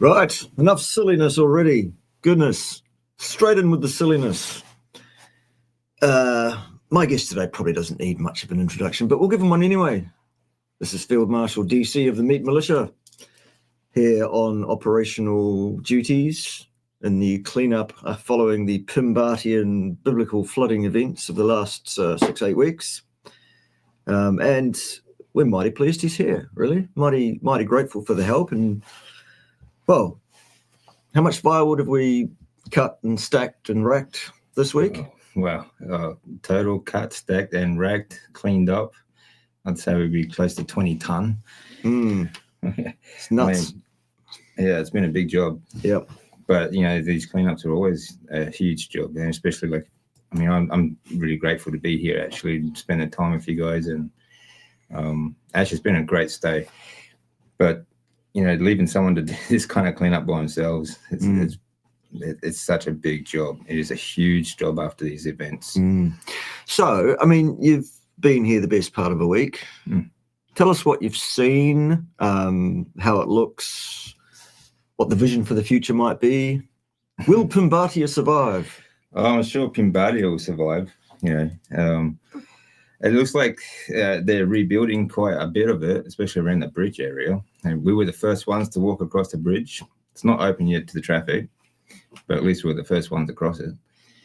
Right, enough silliness already. Goodness, straight in with the silliness. My guest today probably doesn't need much of an introduction, but we'll give him one anyway. This is Field Marshal DC of the Meat Militia, here on operational duties in the cleanup following the Pimbatian biblical flooding events of the last 6-8 weeks. And we're mighty pleased he's here, really. Mighty grateful for the help. And, well, how much firewood have we cut and stacked and racked this week? Total cut, stacked and racked, cleaned up. I'd say we'd be close to 20 ton. It's nuts. It's been a big job. Yep. But, these cleanups are always a huge job. And especially I'm really grateful to be here, actually, spend the time with you guys. And actually, it's been a great stay. But, leaving someone to do this kind of cleanup by themselves, it's such a big job. It is a huge job after these events. So, you've been here the best part of a week. Tell us what you've seen, how it looks, what the vision for the future might be. Will Pimbatia survive? I'm sure Pimbatia will survive. It looks like they're rebuilding quite a bit of it, especially around the bridge area. And we were the first ones to walk across the bridge. It's not open yet to the traffic, but at least we're the first ones to cross it.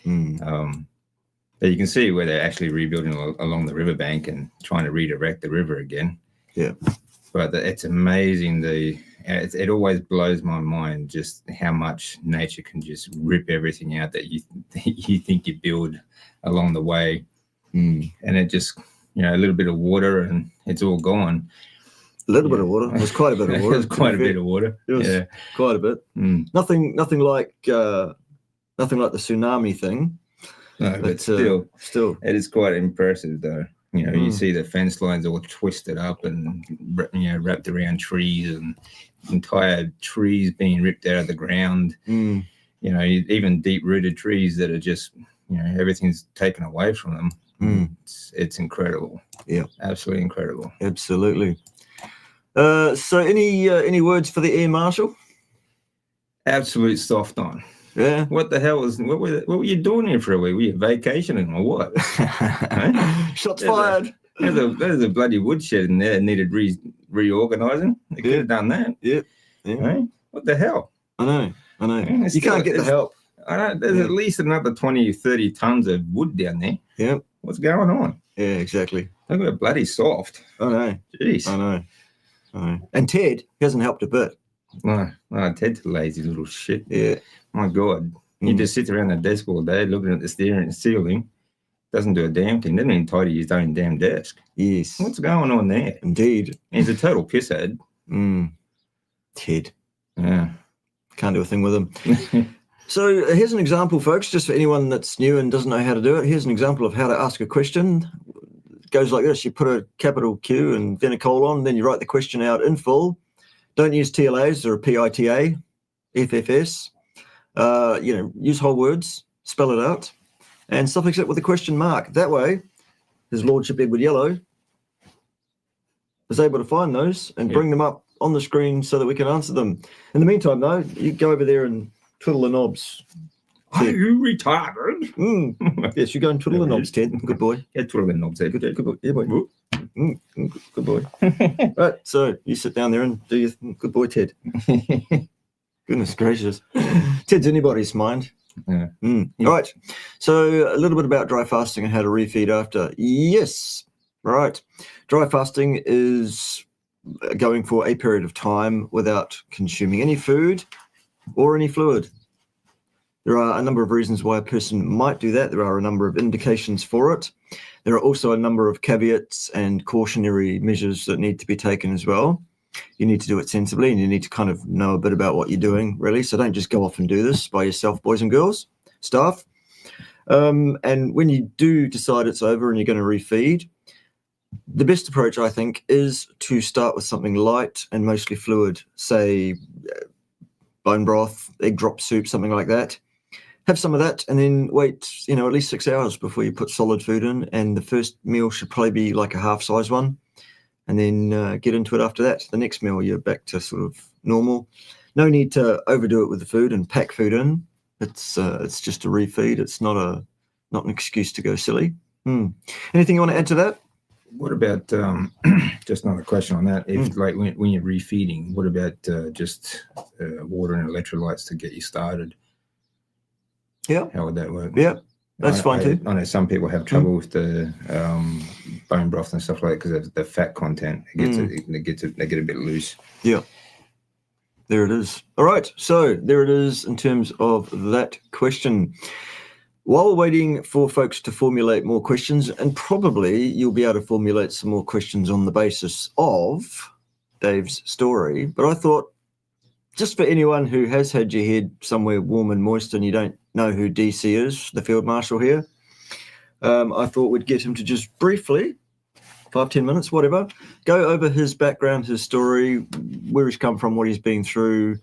But you can see where they're actually rebuilding along the riverbank and trying to redirect the river again. Yeah. But it's amazing. It always blows my mind just how much nature can just rip everything out that you think you build along the way. And it just, a little bit of water and it's all gone. A little bit of water. It was quite a bit of water. It was quite a bit of water. It was quite a bit. Nothing like the tsunami thing. No, but still, it is quite impressive, though. You see the fence lines all twisted up and wrapped around trees, and entire trees being ripped out of the ground. Even deep-rooted trees that are just, everything's taken away from them. It's incredible. Yeah, absolutely incredible. Absolutely. So, any words for the Air Marshal? Absolute soft on. Yeah. What the hell what were you doing here for a week? Were you vacationing or what? Shots fired. There's a bloody woodshed in there that needed reorganizing. They could have done that. Yep. Right? What the hell? I know. You can't get the help. There's at least another 20 or 30 tons of wood down there. Yep. What's going on? Yeah, exactly. Look at bloody soft. I know. Jeez. I know. And Ted hasn't helped a bit. No, Ted's a lazy little shit. Yeah. My God. He just sits around the desk all day looking at the ceiling. Doesn't do a damn thing. Doesn't even tidy his own damn desk. Yes. What's going on there? Indeed. He's a total pisshead. Ted. Yeah. Can't do a thing with him. So here's an example, folks, just for anyone that's new and doesn't know how to do it. Here's an example of how to ask a question. It goes like this. You put a capital Q and then a colon, then you write the question out in full. Don't use TLAs or PITA, FFS. Use whole words, spell it out, and suffix it with a question mark. That way, His Lordship Edward Yellow is able to find those and bring them up on the screen so that we can answer them. In the meantime, though, you go over there and twiddle the knobs. Are you retarded? Yes, you go and twiddle the knobs, Ted. Good boy. Yeah, twiddle the knobs, Ted. Good boy. Yeah, boy. Good boy. Right, so you sit down there and do your good boy, Ted. Goodness gracious. Ted's anybody's mind. Yeah. All right. So a little bit about dry fasting and how to refeed after. Yes. Right. Dry fasting is going for a period of time without consuming any food or any fluid. There are a number of reasons why a person might do that. There are a number of indications for it. There are also a number of caveats and cautionary measures that need to be taken as well. You need to do it sensibly, and you need to kind of know a bit about what you're doing, really. So don't just go off and do this by yourself, boys and girls, staff. And when you do decide it's over and you're going to refeed, the best approach, I think, is to start with something light and mostly fluid, say bone broth, egg drop soup, something like that. Have some of that and then wait, at least 6 hours before you put solid food in. And the first meal should probably be like a half-size one. And then get into it after that. The next meal, you're back to sort of normal. no need to overdo it with the food and pack food in. It's just a refeed. It's not an excuse to go silly. Anything you want to add to that? What about just another question on that? If like when you're refeeding, what about just water and electrolytes to get you started? Yeah. How would that work? Yeah, that's fine too. I know some people have trouble with the bone broth and stuff like that because of the fat content. They get a bit loose. Yeah. There it is. All right. So there it is in terms of that question. While we're waiting for folks to formulate more questions, and probably you'll be able to formulate some more questions on the basis of Dave's story, but I thought just for anyone who has had your head somewhere warm and moist and you don't know who DC is, the Field Marshal here, I thought we'd get him to just briefly, 5-10 minutes, whatever, go over his background, his story, where he's come from, what he's been through,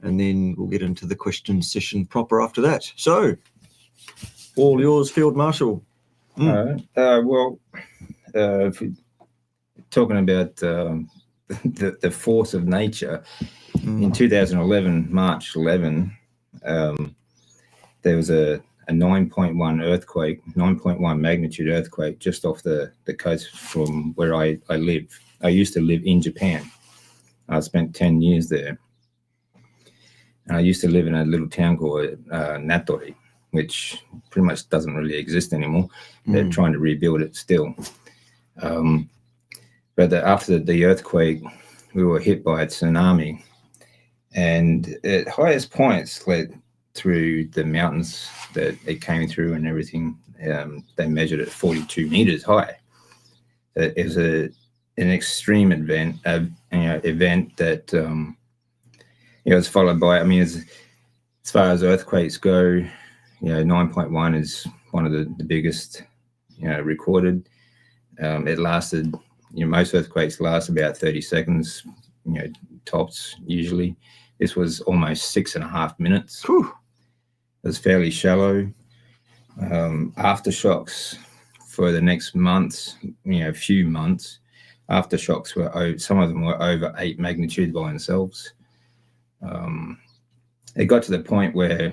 and then we'll get into the question session proper after that. So, all yours, Field Marshal. Well, if we're talking about the force of nature, in 2011, March 11, there was a 9.1 earthquake, 9.1 magnitude earthquake just off the coast from where I live. I used to live in Japan. I spent 10 years there. And I used to live in a little town called Dietary, which pretty much doesn't really exist anymore. They're trying to rebuild it still. But after the earthquake, we were hit by a tsunami. And at highest points, like through the mountains that it came through and everything, they measured it 42 meters high. It was an extreme event that was followed by. I mean, as far as earthquakes go, 9.1 is one of the biggest, recorded. It lasted. Most earthquakes last about 30 seconds, tops usually. This was almost 6.5 minutes. Whew. It was fairly shallow. Aftershocks for the next months, few months, aftershocks were some of them were over 8 magnitude by themselves. It got to the point where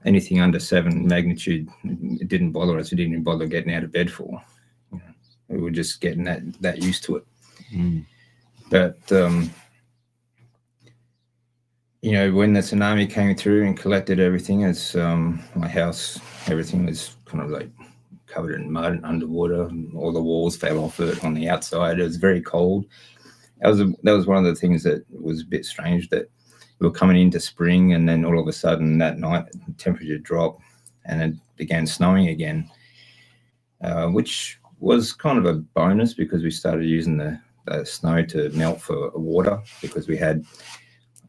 anything under 7 magnitude, it didn't bother us. We didn't even bother getting out of bed for. We were just getting that used to it. But when the tsunami came through and collected everything, as my house, everything was kind of like covered in mud and underwater, and all the walls fell off it on the outside. It was very cold. That was one of the things that was a bit strange, that we were coming into spring, and then all of a sudden that night the temperature dropped and it began snowing again, which was kind of a bonus because we started using the snow to melt for water, because we had,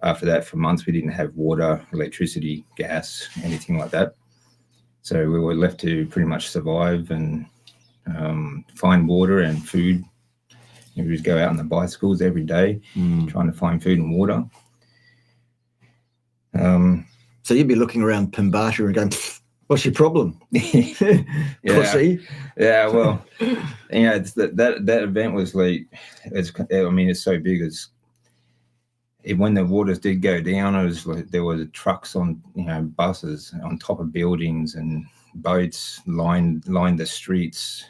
after that, for months we didn't have water, electricity, gas, anything like that. So we were left to pretty much survive and find water and food. We would go out on the bicycles every day trying to find food and water. So you'd be looking around Pimbata and going, what's your problem? Pussy. Yeah, well, it's that event was like, it's so big. When the waters did go down, it was like there were trucks on, buses on top of buildings, and boats lined the streets.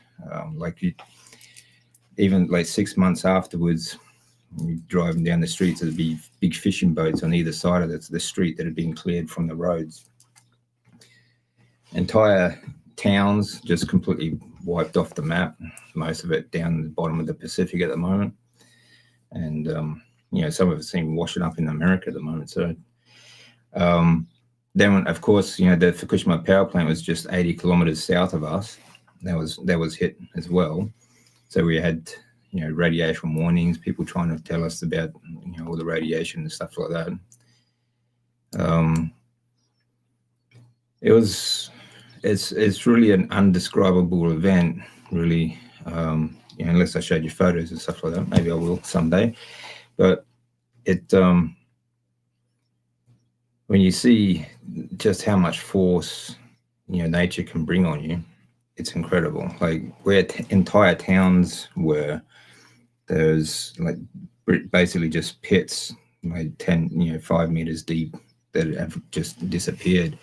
Even like 6 months afterwards, you driving down the streets, there'd be big fishing boats on either side of the street that had been cleared from the roads. Entire towns just completely wiped off the map, most of it down the bottom of the Pacific at the moment. And, some of it seemed washing up in America at the moment. So then, of course, the Fukushima power plant was just 80 kilometers south of us. That was hit as well. So we had, radiation warnings, people trying to tell us about, all the radiation and stuff like that. It's really an undescribable event, really. Unless I showed you photos and stuff like that, maybe I will someday. But when you see just how much force, nature can bring on you, it's incredible. Like where entire towns were, there's like basically just pits like 5 meters deep that have just disappeared.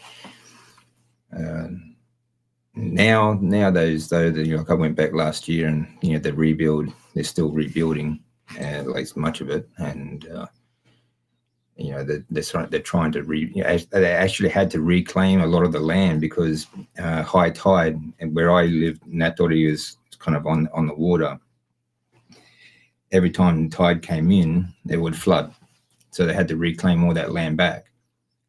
Nowadays, though, like I went back last year, and the rebuild, they're still rebuilding, at least much of it, and they're trying to they actually had to reclaim a lot of the land because high tide, and where I live, Dietary is kind of on the water. Every time tide came in, it would flood, so they had to reclaim all that land back,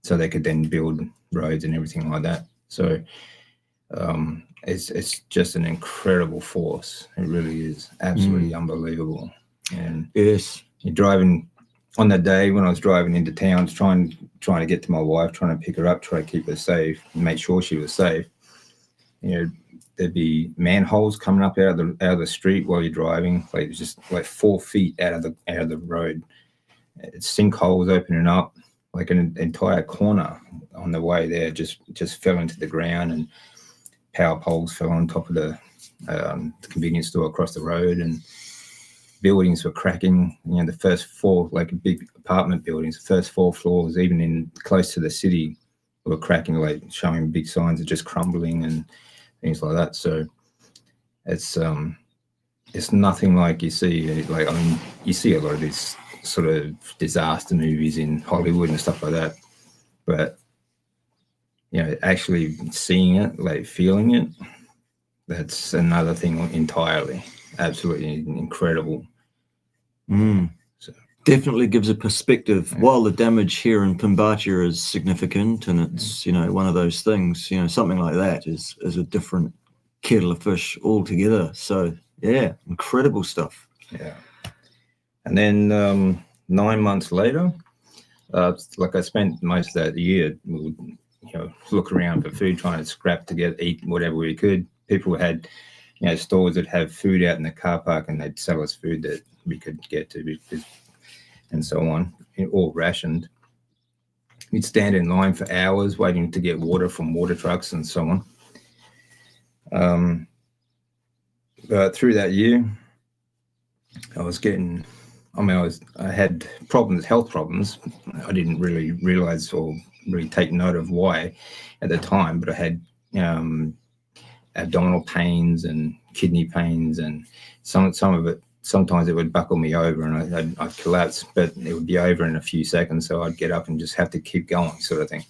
so they could then build roads and everything like that. So it's just an incredible force. It really is absolutely unbelievable. And yes, you're driving on that day when I was driving into town, trying to get to my wife, trying to pick her up, try to keep her safe, and make sure she was safe. There'd be manholes coming up out of the street while you're driving, like just like 4 feet out of the road. It's sinkholes opening up, like an entire corner on the way there just fell into the ground, and power poles fell on top of the convenience store across the road, and buildings were cracking. The first 4, like big apartment buildings, the first 4 floors, even in close to the city, were cracking, like showing big signs of just crumbling and things like that. So it's nothing like you see. Like, I mean, you see a lot of these sort of disaster movies in Hollywood and stuff like that, but actually seeing it, like feeling it, that's another thing entirely. Absolutely incredible. So definitely gives a perspective. While the damage here in Pimbatia is significant, and it's one of those things, something like that is a different kettle of fish altogether. So yeah, incredible stuff. Yeah. And then 9 months later, like I spent most of that year, we would look around for food, trying to scrap to eat whatever we could. People had stores that have food out in the car park, and they'd sell us food that we could get to, and so on, all rationed. We'd stand in line for hours waiting to get water from water trucks and so on. But through that year, I had problems, health problems. I didn't really realize or really take note of why at the time, but I had abdominal pains and kidney pains, and some of it, sometimes it would buckle me over and I'd collapse, but it would be over in a few seconds, so I'd get up and just have to keep going, sort of thing.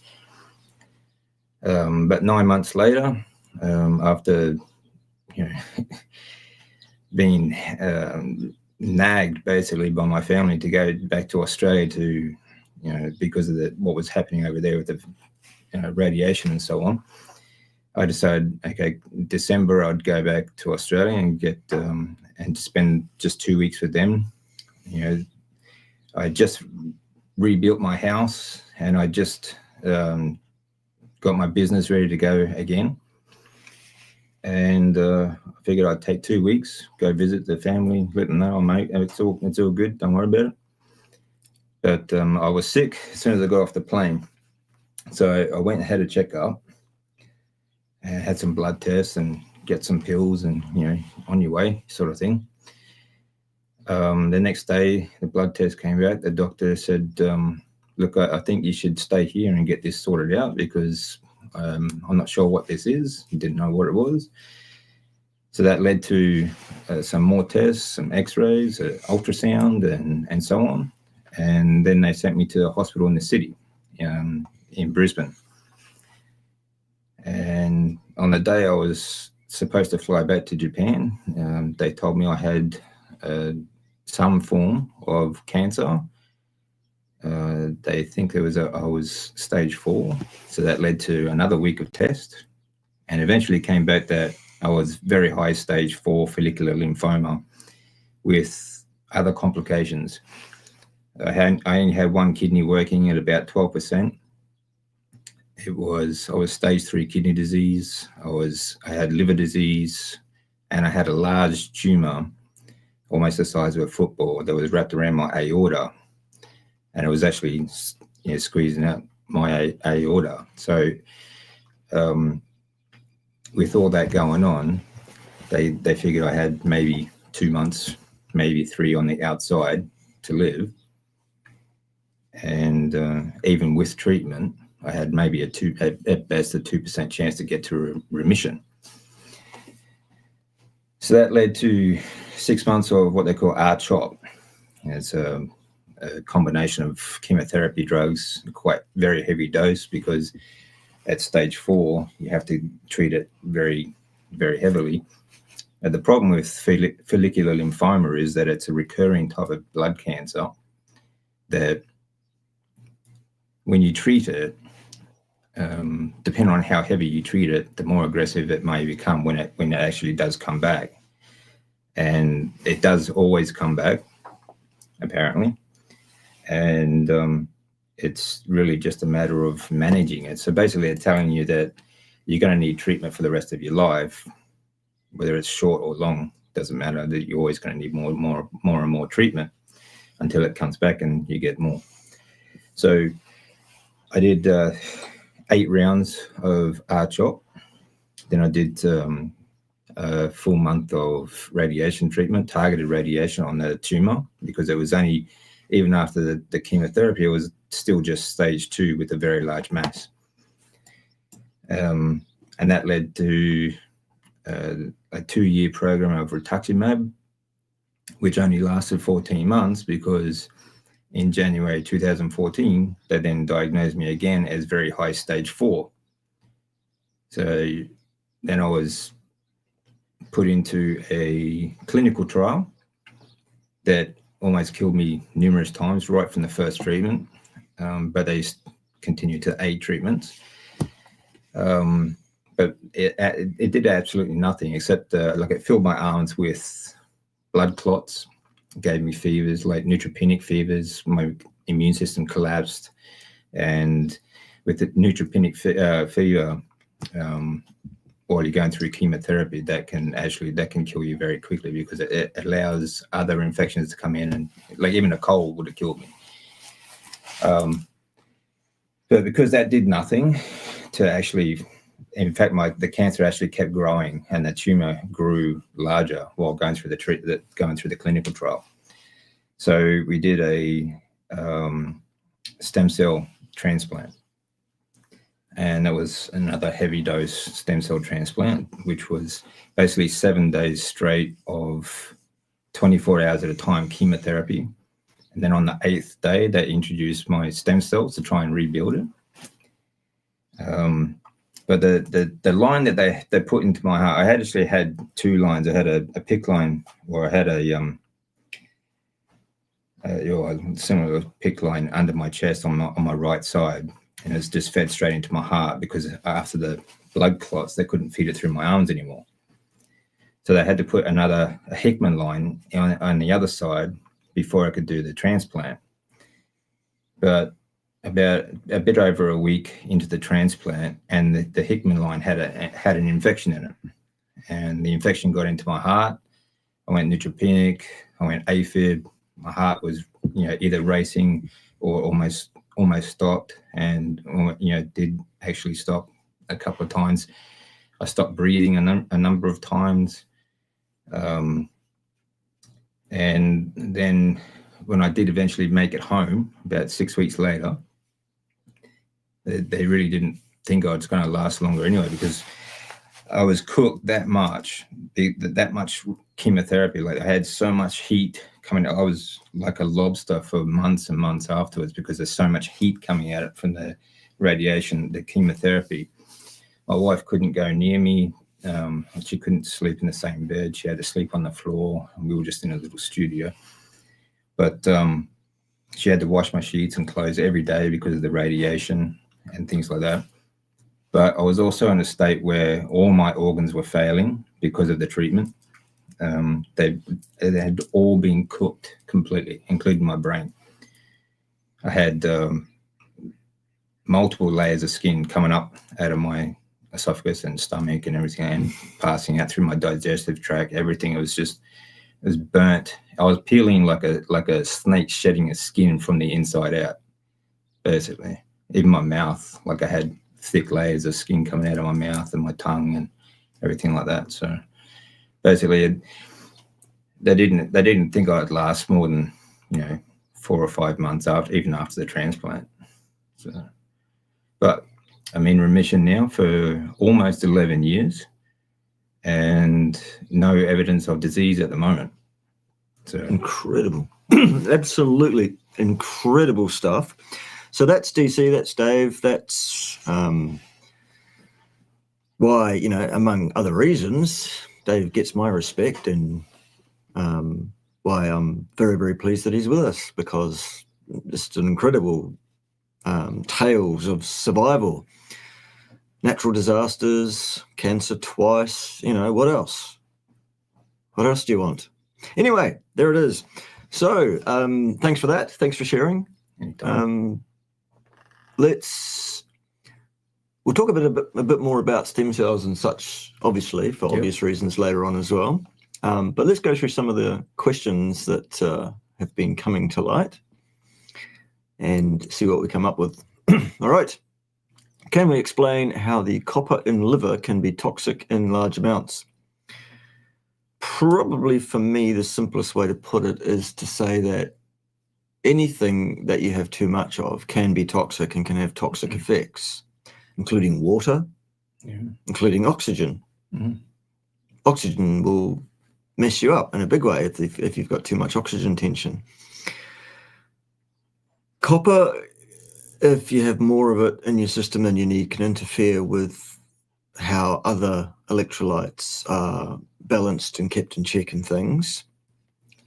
But 9 months later, after being nagged basically by my family to go back to Australia to, because of what was happening over there with the radiation and so on, I decided, okay, December I'd go back to Australia and get and spend just 2 weeks with them. I just rebuilt my house, and I just got my business ready to go again. And I figured I'd take 2 weeks, go visit the family, let them know, mate, it's all good, don't worry about it. But I was sick as soon as I got off the plane. So I went and had a checkup, and had some blood tests and get some pills, and on your way, sort of thing. The next day, the blood test came back. The doctor said, look, I think you should stay here and get this sorted out, because I'm not sure what this is. He didn't know what it was. So that led to some more tests, some x-rays, ultrasound, and so on. And then they sent me to a hospital in the city, in Brisbane. And on the day I was supposed to fly back to Japan, they told me I had some form of cancer. They think I was stage 4. So that led to another week of test, and eventually came back that I was very high stage 4 follicular lymphoma with other complications. I only had one kidney working at about 12%. I was stage 3 kidney disease. I had liver disease, and I had a large tumor, almost the size of a football, that was wrapped around my aorta, and it was actually squeezing out my aorta. So with all that going on, they figured I had maybe 2 months, maybe 3 on the outside to live. And even with treatment, I had maybe at best a 2% chance to get to remission. So that led to 6 months of what they call R-CHOP. It's a combination of chemotherapy drugs, quite very heavy dose, because at stage 4, you have to treat it very, very heavily. And the problem with follicular lymphoma is that it's a recurring type of blood cancer that when you treat it, depending on how heavy you treat it, the more aggressive it may become when it actually does come back. And it does always come back, apparently. And it's really just a matter of managing it. So basically, they're telling you that you're going to need treatment for the rest of your life, whether it's short or long, doesn't matter, that you're always going to need more and more treatment until it comes back and you get more. So I did 8 rounds of R-CHOP. Then I did a full month of radiation treatment, targeted radiation on the tumor, because it was only, even after the chemotherapy, it was still just stage 2 with a very large mass. And that led to a 2-year program of rituximab, which only lasted 14 months because in January 2014, they then diagnosed me again as very high stage 4. So then I was put into a clinical trial that almost killed me numerous times right from the first treatment, but they continued to 8 treatments. But it did absolutely nothing except like it filled my arms with blood clots, gave me fevers, like neutropenic fevers. My immune system collapsed, and with the neutropenic fever, while you're going through chemotherapy, that can kill you very quickly, because it allows other infections to come in, and like even a cold would have killed me. But because that did nothing to actually, in fact, the cancer actually kept growing, and the tumor grew larger while going through the clinical trial. So we did a stem cell transplant, and that was another heavy dose stem cell transplant, which was basically 7 days straight of 24 hours at a time chemotherapy. And then on the 8th day, they introduced my stem cells to try and rebuild it. But the line that they put into my heart, I actually had 2 lines. I had a PICC line, or I had a similar PICC line under my chest on my right side, and it's just fed straight into my heart, because after the blood clots, they couldn't feed it through my arms anymore. So they had to put a Hickman line on the other side before I could do the transplant. But about a bit over a week into the transplant, and the Hickman line had an infection in it, and the infection got into my heart. I went neutropenic. I went AFib. My heart was, either racing or almost stopped, and did actually stop a couple of times. I stopped breathing a number of times, and then when I did eventually make it home, about 6 weeks later, they really didn't think I was going to last longer anyway, because I was cooked that much chemotherapy. Like, I had so much heat coming out. I was like a lobster for months and months afterwards, because there's so much heat coming out from the radiation, the chemotherapy. My wife couldn't go near me. She couldn't sleep in the same bed. She had to sleep on the floor, and we were just in a little studio. But she had to wash my sheets and clothes every day because of the radiation and things like that. But I was also in a state where all my organs were failing because of the treatment. They had all been cooked completely, including my brain. I had multiple layers of skin coming up out of my esophagus and stomach and everything, and passing out through my digestive tract. Everything, it was burnt. I was peeling like a snake shedding its skin from the inside out, basically. Even my mouth, like I had thick layers of skin coming out of my mouth and my tongue and everything like that. So basically, they didn't think I'd last more than 4 4 or 5 months after, even after the transplant. So, but I'm in remission now for almost 11 years and no evidence of disease at the moment. So incredible. Absolutely incredible stuff. So that's DC, that's Dave, that's why, you know, among other reasons, Dave gets my respect, and why I'm very, very pleased that he's with us, because it's an incredible tales of survival, natural disasters, cancer twice, you know, what else? What else do you want? Anyway, there it is. So thanks for that. Thanks for sharing. We'll talk a bit more about stem cells and such, obviously, for obvious reasons later on as well. But let's go through some of the questions that have been coming to light and see what we come up with. All right. Can we explain how the copper in liver can be toxic in large amounts? Probably for me, the simplest way to put it is to say that anything that you have too much of can be toxic and can have toxic effects, including water, including oxygen. Oxygen will mess you up in a big way if you've got too much oxygen tension. Copper, if you have more of it in your system than you need, can interfere with how other electrolytes are balanced and kept in check and things.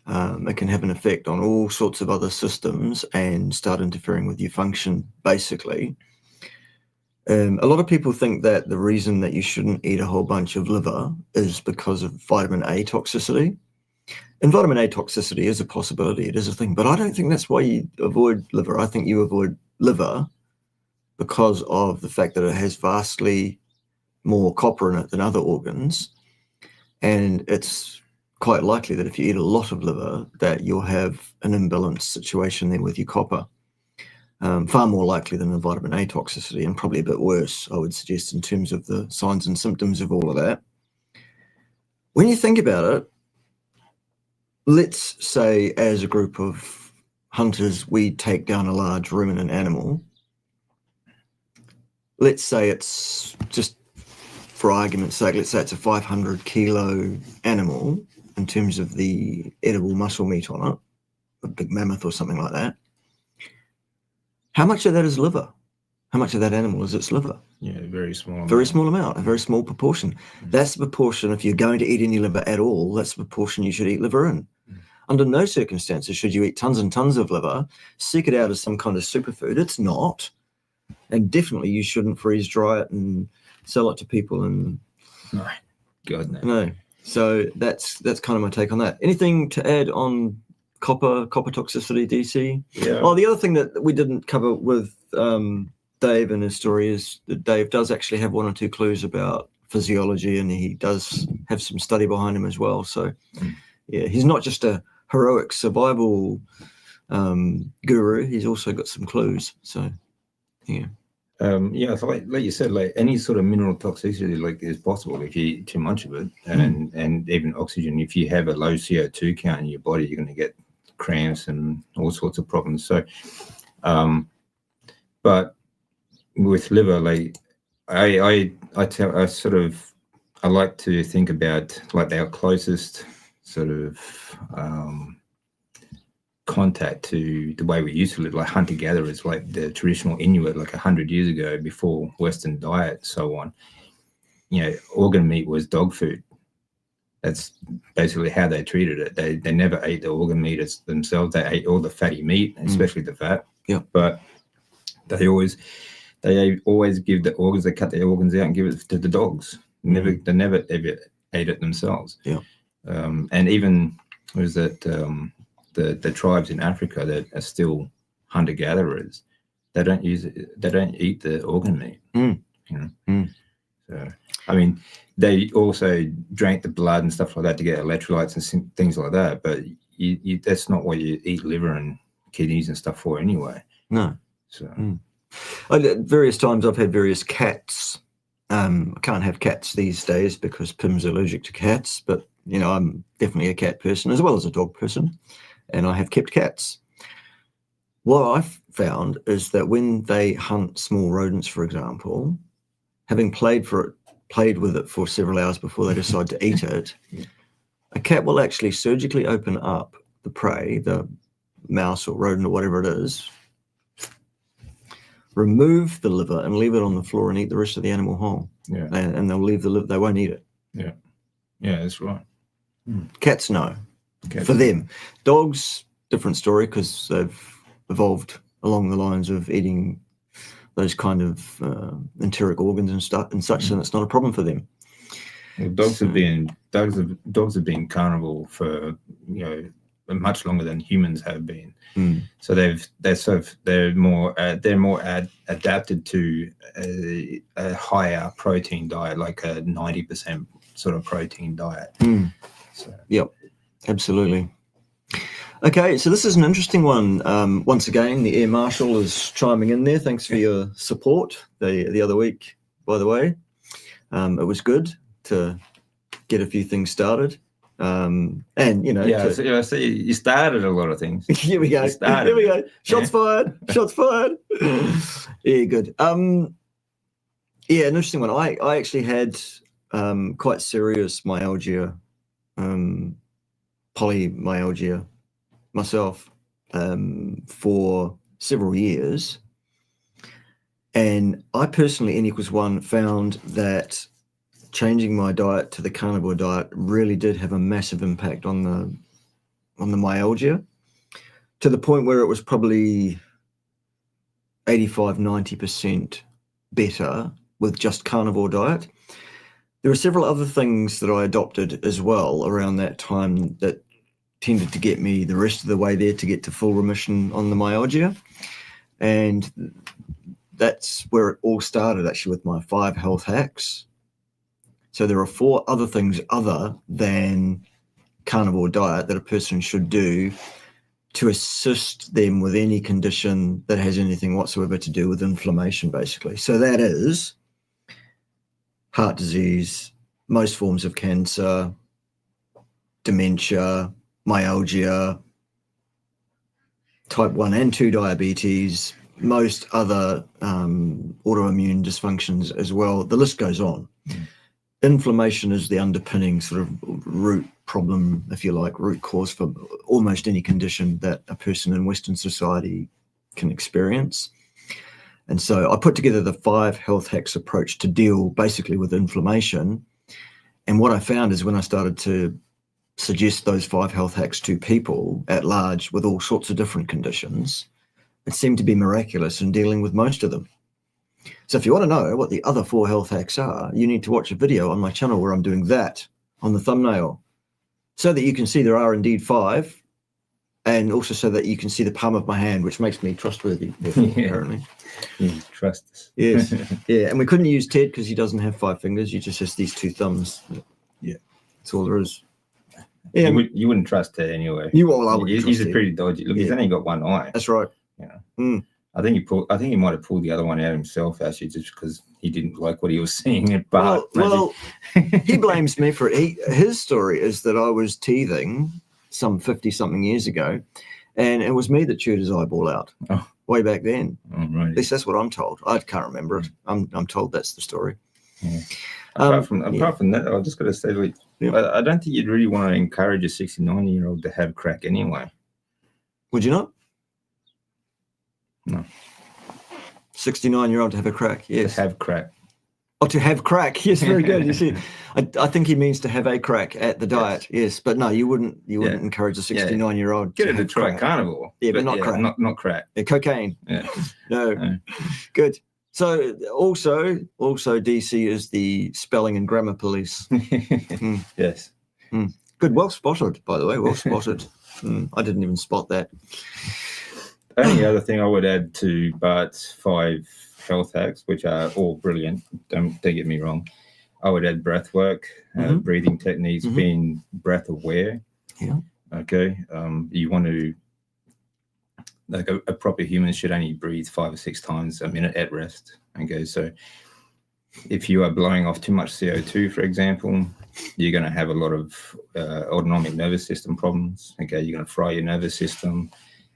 It can have an effect on all sorts of other systems and start interfering with your function, basically. A lot of people think that the reason that you shouldn't eat a whole bunch of liver is because of vitamin A toxicity. And vitamin A toxicity is a possibility, it is a thing, but I don't think that's why you avoid liver. I think you avoid liver because of the fact that it has vastly more copper in it than other organs. And it's quite likely that if you eat a lot of liver, that you'll have an imbalanced situation there with your copper. Far more likely than the vitamin A toxicity, and probably a bit worse, I would suggest, in terms of the signs and symptoms of all of that. When you think about it, let's say as a group of hunters, we take down a large ruminant animal. Let's say it's, just for argument's sake, let's say it's a 500 kilo animal in terms of the edible muscle meat on it, a big mammoth or something like that. How much of that is liver? How much of that animal is its liver? Yeah, very small. Very small amount, a very small proportion. That's the proportion, if you're going to eat any liver at all, that's the proportion you should eat liver in. Under no circumstances should you eat tons and tons of liver, seek it out as some kind of superfood. It's not. And definitely you shouldn't freeze dry it and sell it to people. And no, God, no. No. So that's kind of my take on that. Anything to add on copper toxicity, DC? Yeah. Oh, the other thing that we didn't cover with Dave and his story is that Dave does actually have 1 or 2 clues about physiology, and he does have some study behind him as well. So yeah, he's not just a heroic survival guru, he's also got some clues. So yeah. Yeah, so like you said, like any sort of mineral toxicity like is possible if you eat too much of it, and even oxygen. If you have a low CO2 count in your body, you're going to get cramps and all sorts of problems. So, but with liver, like I like to think about like our closest sort of contact to the way we used to live, like hunter-gatherers, like the traditional Inuit, like 100 years ago, before Western diet, so on. You know, organ meat was dog food. That's basically how they treated it. They never ate the organ meat themselves. They ate all the fatty meat, especially the fat. Yeah. But they always give the organs. They cut the organs out and give it to the dogs. They never ever ate it themselves. Yeah. And even was that the tribes in Africa that are still hunter-gatherers, they don't eat the organ meat. You know. So I mean, they also drank the blood and stuff like that to get electrolytes and things like that. But that's not what you eat liver and kidneys and stuff for anyway. No. So at various times I've had various cats. I can't have cats these days because Pim's allergic to cats, but you know, I'm definitely a cat person as well as a dog person, and I have kept cats. what I've found is that when they hunt small rodents, for example, having played with it for several hours before they decide to eat it, a cat will actually surgically open up the prey, the mouse or rodent or whatever it is, remove the liver and leave it on the floor and eat the rest of the animal whole. Yeah. And they'll leave the liver, they won't eat it. Yeah. Yeah, that's right. Cats, no. For them. Dogs, different story, because they've evolved along the lines of eating those kind of enteric organs and stuff and such, and it's not a problem for them. Well, dogs have been carnivore for much longer than humans have been. So they're more adapted to a higher protein diet, like a 90% sort of protein diet. So. Yep, absolutely. Okay, so this is an interesting one. Once again, the Air Marshal is chiming in there. Thanks for your support the other week, by the way. It was good to get a few things started. And, so you started a lot of things. Here we go. Here we go. Shots fired. Shots fired. Yeah, good. An interesting one. I actually had quite serious myalgia, polymyalgia myself for several years. And I personally, N=1, found that changing my diet to the carnivore diet really did have a massive impact on the myalgia, to the point where it was probably 85-90% better with just carnivore diet. There were several other things that I adopted as well around that time that tended to get me the rest of the way there to get to full remission on the myalgia. And that's where it all started, actually, with my 5 health hacks. So there are 4 other things other than carnivore diet that a person should do to assist them with any condition that has anything whatsoever to do with inflammation, basically. So that is heart disease, most forms of cancer, dementia, myalgia, type 1 and 2 diabetes, most other autoimmune dysfunctions as well. The list goes on. Inflammation is the underpinning sort of root problem, if you like, root cause for almost any condition that a person in Western society can experience. And so I put together the 5 health hacks approach to deal basically with inflammation. And what I found is when I started to suggest those 5 health hacks to people at large with all sorts of different conditions, it seemed to be miraculous in dealing with most of them. So if you want to know what the other 4 health hacks are, you need to watch a video on my channel where I'm doing that on the thumbnail, so that you can see there are indeed 5, and also so that you can see the palm of my hand, which makes me trustworthy, apparently. Trust us. Yes. Yeah, and we couldn't use Ted because he doesn't have 5 fingers. He just has these 2 thumbs. Yeah, that's all there is. Yeah, you wouldn't trust Ted anyway. He's a pretty dodgy. Look, he's only got one eye. That's right. I think he might have pulled the other one out himself, actually, just because he didn't like what he was seeing. But well, he blames me for it. His story is that I was teething some 50-something years ago, and it was me that chewed his eyeball out way back then. Oh, right. At least that's what I'm told. I can't remember it. I'm told that's the story. Yeah. Apart from that, I just got to say, I don't think you'd really want to encourage a 69-year-old to have crack anyway. Would you not? No. 69-year-old to have a crack, yes. To have crack. Oh, to have crack, yes, very good. You see, I think he means to have a crack at the diet, yes. But no, you wouldn't encourage a 69-year-old Get her to try carnivore. Yeah, but not crack. Not crack. Yeah, cocaine. Yeah. No. Good. So also DC is the spelling and grammar police. Yes. Good. Well spotted, by the way. Well spotted. I didn't even spot that. The only other thing I would add to Bart's 5 health hacks, which are all brilliant, don't get me wrong, I would add breath work, breathing techniques, being breath aware. Yeah. Okay. You want to, like a proper human should only breathe 5 or 6 times a minute at rest. Okay. So if you are blowing off too much CO2, for example, you're going to have a lot of autonomic nervous system problems. Okay. You're going to fry your nervous system.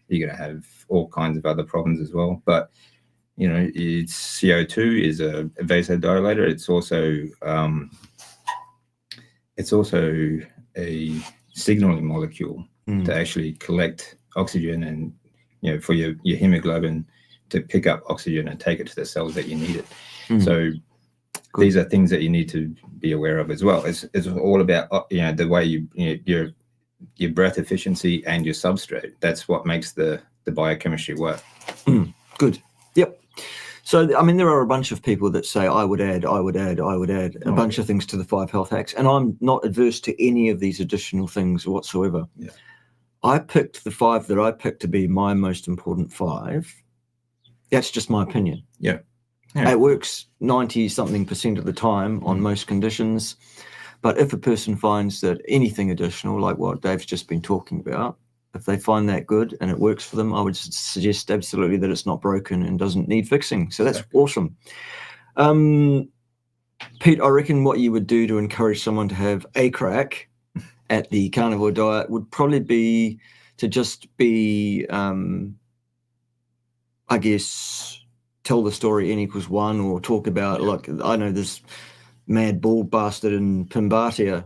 you're going to have all kinds of other problems as well. But it's CO2 is a vasodilator. It's also a signaling molecule to actually collect oxygen and for your hemoglobin to pick up oxygen and take it to the cells that you need it. So these are things that you need to be aware of as well. It's all about the way your breath efficiency and your substrate. That's what makes the biochemistry work. Good. Yep. So, I mean, there are a bunch of people that say, I would add a bunch of things to the 5 health hacks. And I'm not adverse to any of these additional things whatsoever. Yeah. I picked the 5 that I picked to be my most important 5. That's just my opinion. Yeah. It works 90-something% of the time on most conditions. But if a person finds that anything additional, like what Dave's just been talking about, if they find that good and it works for them, I would suggest absolutely that it's not broken and doesn't need fixing. So that's awesome. Pete, I reckon what you would do to encourage someone to have a crack at the carnivore diet would probably be to just be, I guess, tell the story N=1 or talk about, like, I know this mad bald bastard in Pimbatia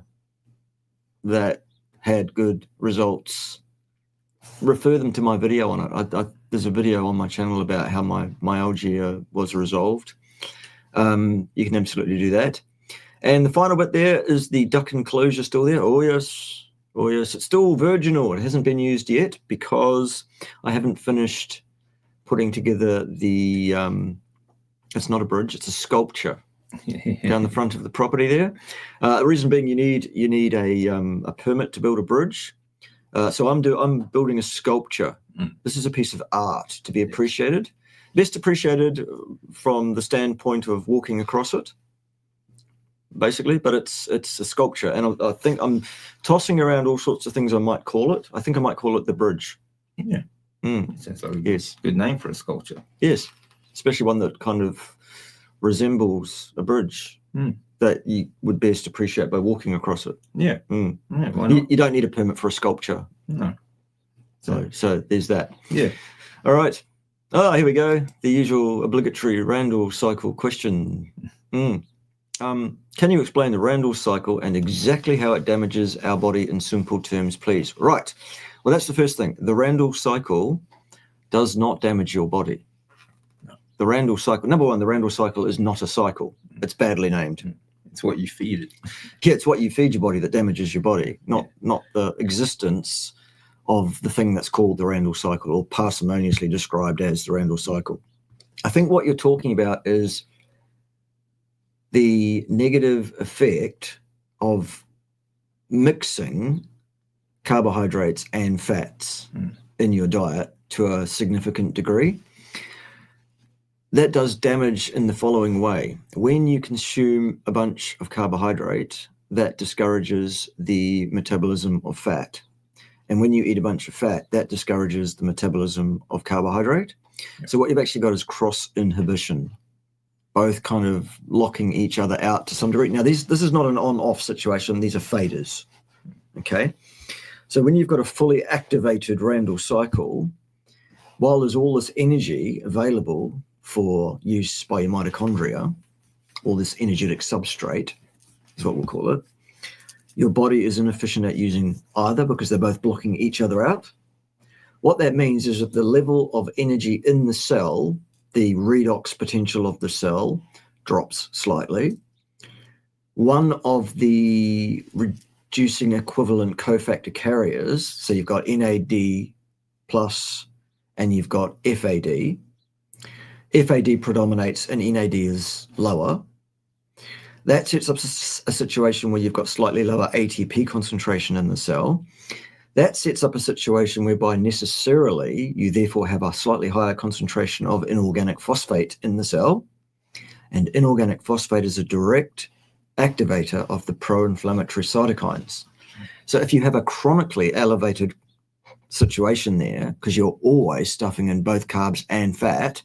that had good results. Refer them to my video on it. There's a video on my channel about how my myalgia was resolved. You can absolutely do that. And the final bit there is the duct enclosure still there. Oh yes, it's still virginal. It hasn't been used yet because I haven't finished putting together the it's not a bridge, it's a sculpture down the front of the property there. The reason being, you need a permit to build a bridge. So I'm building a sculpture. This is a piece of art to be appreciated. Best appreciated from the standpoint of walking across it, basically. But it's a sculpture, and I think I'm tossing around all sorts of things I might call it. I think I might call it the bridge. Yeah, sounds like a good name for a sculpture. Yes, especially one that kind of resembles a bridge. That you would best appreciate by walking across it. Yeah. Yeah, why not? You don't need a permit for a sculpture. No. So there's that. Yeah. All right. Oh, here we go. The usual obligatory Randall cycle question. Can you explain the Randall cycle and exactly how it damages our body in simple terms, please? Right. Well, that's the first thing. The Randall cycle does not damage your body. No. The Randall cycle, number one, the Randall cycle is not a cycle. It's badly named. It's what you feed it. Yeah, it's what you feed your body that damages your body, not the existence of the thing that's called the Randall cycle, or parsimoniously described as the Randall cycle. I think what you're talking about is the negative effect of mixing carbohydrates and fats in your diet to a significant degree. That does damage in the following way. When you consume a bunch of carbohydrate, that discourages the metabolism of fat. And when you eat a bunch of fat, that discourages the metabolism of carbohydrate. Yep. So what you've actually got is cross inhibition, both kind of locking each other out to some degree. Now, this is not an on-off situation. These are faders, okay? So when you've got a fully activated Randall cycle, while there's all this energy available for use by your mitochondria, all this energetic substrate is what we'll call it, your body is inefficient at using either because they're both blocking each other out. What that means is that the level of energy in the cell, the redox potential of the cell, drops slightly. One of the reducing equivalent cofactor carriers, so you've got NAD plus and you've got FAD. FAD predominates and NAD is lower. That sets up a situation where you've got slightly lower ATP concentration in the cell. That sets up a situation whereby necessarily you therefore have a slightly higher concentration of inorganic phosphate in the cell. And inorganic phosphate is a direct activator of the pro-inflammatory cytokines. So if you have a chronically elevated situation there, because you're always stuffing in both carbs and fat,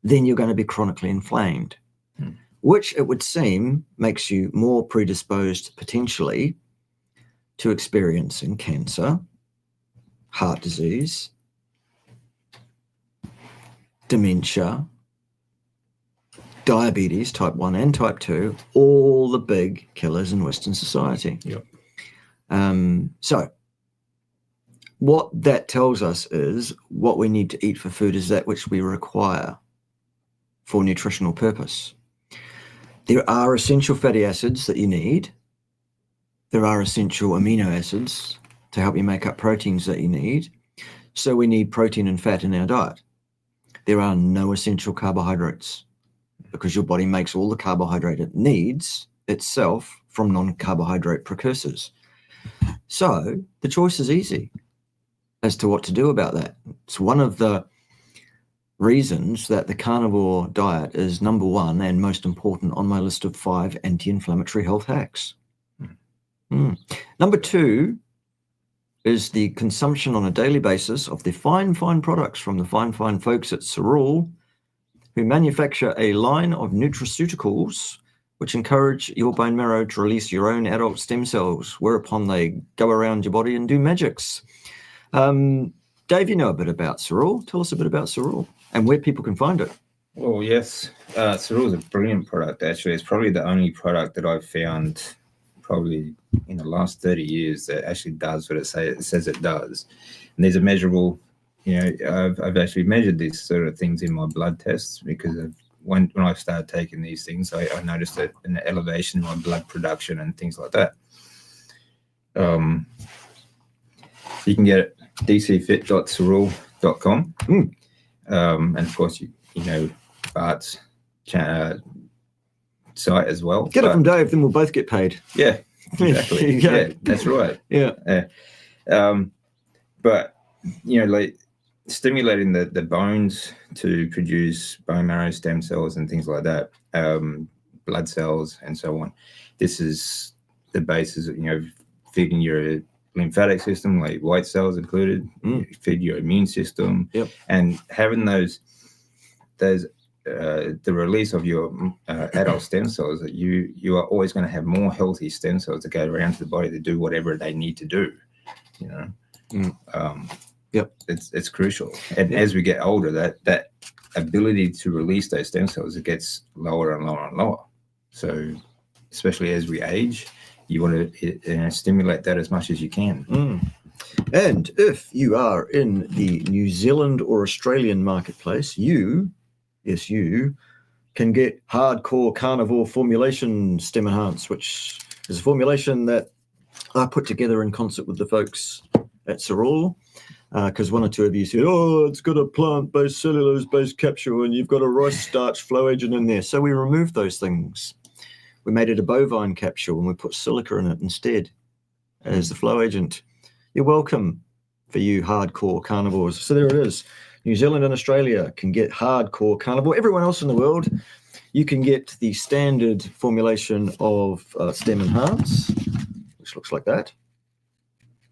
then you're going to be chronically inflamed, which it would seem makes you more predisposed potentially to experiencing cancer, heart disease, dementia, diabetes, type 1 and type 2, all the big killers in Western society. Yep. So what that tells us is what we need to eat for food is that which we require for nutritional purpose. There are essential fatty acids that you need. There are essential amino acids to help you make up proteins that you need. So we need protein and fat in our diet. There are no essential carbohydrates because your body makes all the carbohydrate it needs itself from non-carbohydrate precursors. So the choice is easy as to what to do about that. It's one of the reasons that the carnivore diet is number one and most important on my list of 5 anti-inflammatory health hacks. Number 2 is the consumption on a daily basis of the fine products from the fine folks at Cerule, who manufacture a line of nutraceuticals which encourage your bone marrow to release your own adult stem cells, whereupon they go around your body and do magics. Dave, you know a bit about Cerule. Tell us a bit about Cerule and where people can find it. Well, yes, Cerule is a brilliant product, actually. It's probably the only product that I've found probably in the last 30 years that actually does what it says it does. And there's a measurable, I've actually measured these sort of things in my blood tests because when I started taking these things, I noticed that an elevation in my blood production and things like that. You can get it dcfit.cerule.com. And of course, Bart's site as well. Get it from Dave, then we'll both get paid. Yeah, exactly. Yeah, that's right. Yeah. But, like stimulating the bones to produce bone marrow stem cells and things like that, blood cells and so on. This is the basis of, feeding your lymphatic system, like white cells included, feed your immune system, and having those the release of your adult stem cells, that you are always going to have more healthy stem cells to go around to the body to do whatever they need to do. It's crucial, and as we get older, that ability to release those stem cells, it gets lower and lower and lower. So especially as we age, you want to stimulate that as much as you can. And if you are in the New Zealand or Australian marketplace, you can get Hardcore Carnivore Formulation Stem Enhance, which is a formulation that I put together in concert with the folks at Cerule, because one or two of you said, it's got a plant-based cellulose-based capsule and you've got a rice starch flow agent in there. So we removed those things. We made it a bovine capsule and we put silica in it instead as the flow agent. You're welcome, for you hardcore carnivores. So there it is. New Zealand and Australia can get Hardcore Carnivore. Everyone else in the world, you can get the standard formulation of Stem Enhance, which looks like that.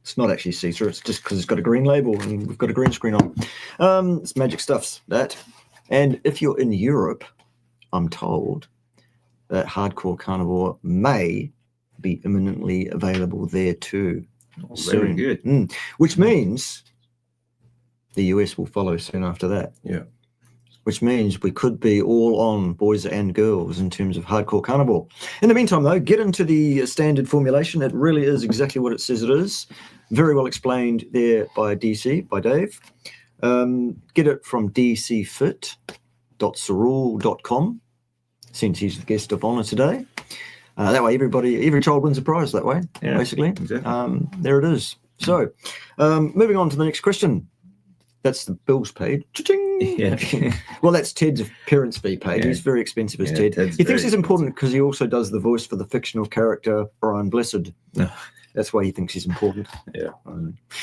It's not actually see-through. It's just because it's got a green label and we've got a green screen on. It's magic stuffs, that. And if you're in Europe, I'm told that Hardcore Carnivore may be imminently available there too. Very good. Which means the US will follow soon after that. Yeah. Which means we could be all on, boys and girls, in terms of Hardcore Carnivore. In the meantime, though, get into the standard formulation. It really is exactly what it says it is. Very well explained there by DC, by Dave. Get it from dcfit.cerule.com, since he's the guest of honor today. That way, every child wins a prize that way, basically. Exactly. There it is. So, moving on to the next question. That's the bills paid. Cha-ching! Yeah. Well, that's Ted's parents' fee paid. He's very expensive as Ted. He thinks he's important because he also does the voice for the fictional character Brian Blessed. That's why he thinks he's important. Yeah.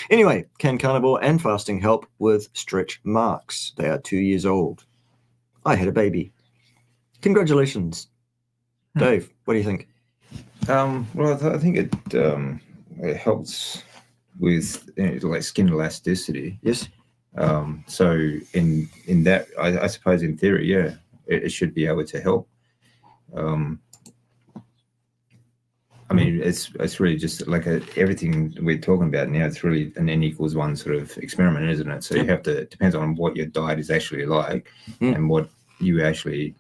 Anyway, can carnivore and fasting help with stretch marks? They are 2 years old. I had a baby. Congratulations. Dave, what do you think? Well, I think it helps with like skin elasticity. Yes. So in that, I suppose in theory, it should be able to help. I mean, it's really just like everything we're talking about now. It's really an N equals 1 sort of experiment, isn't it? So you have to, it depends on what your diet is actually like and what you actually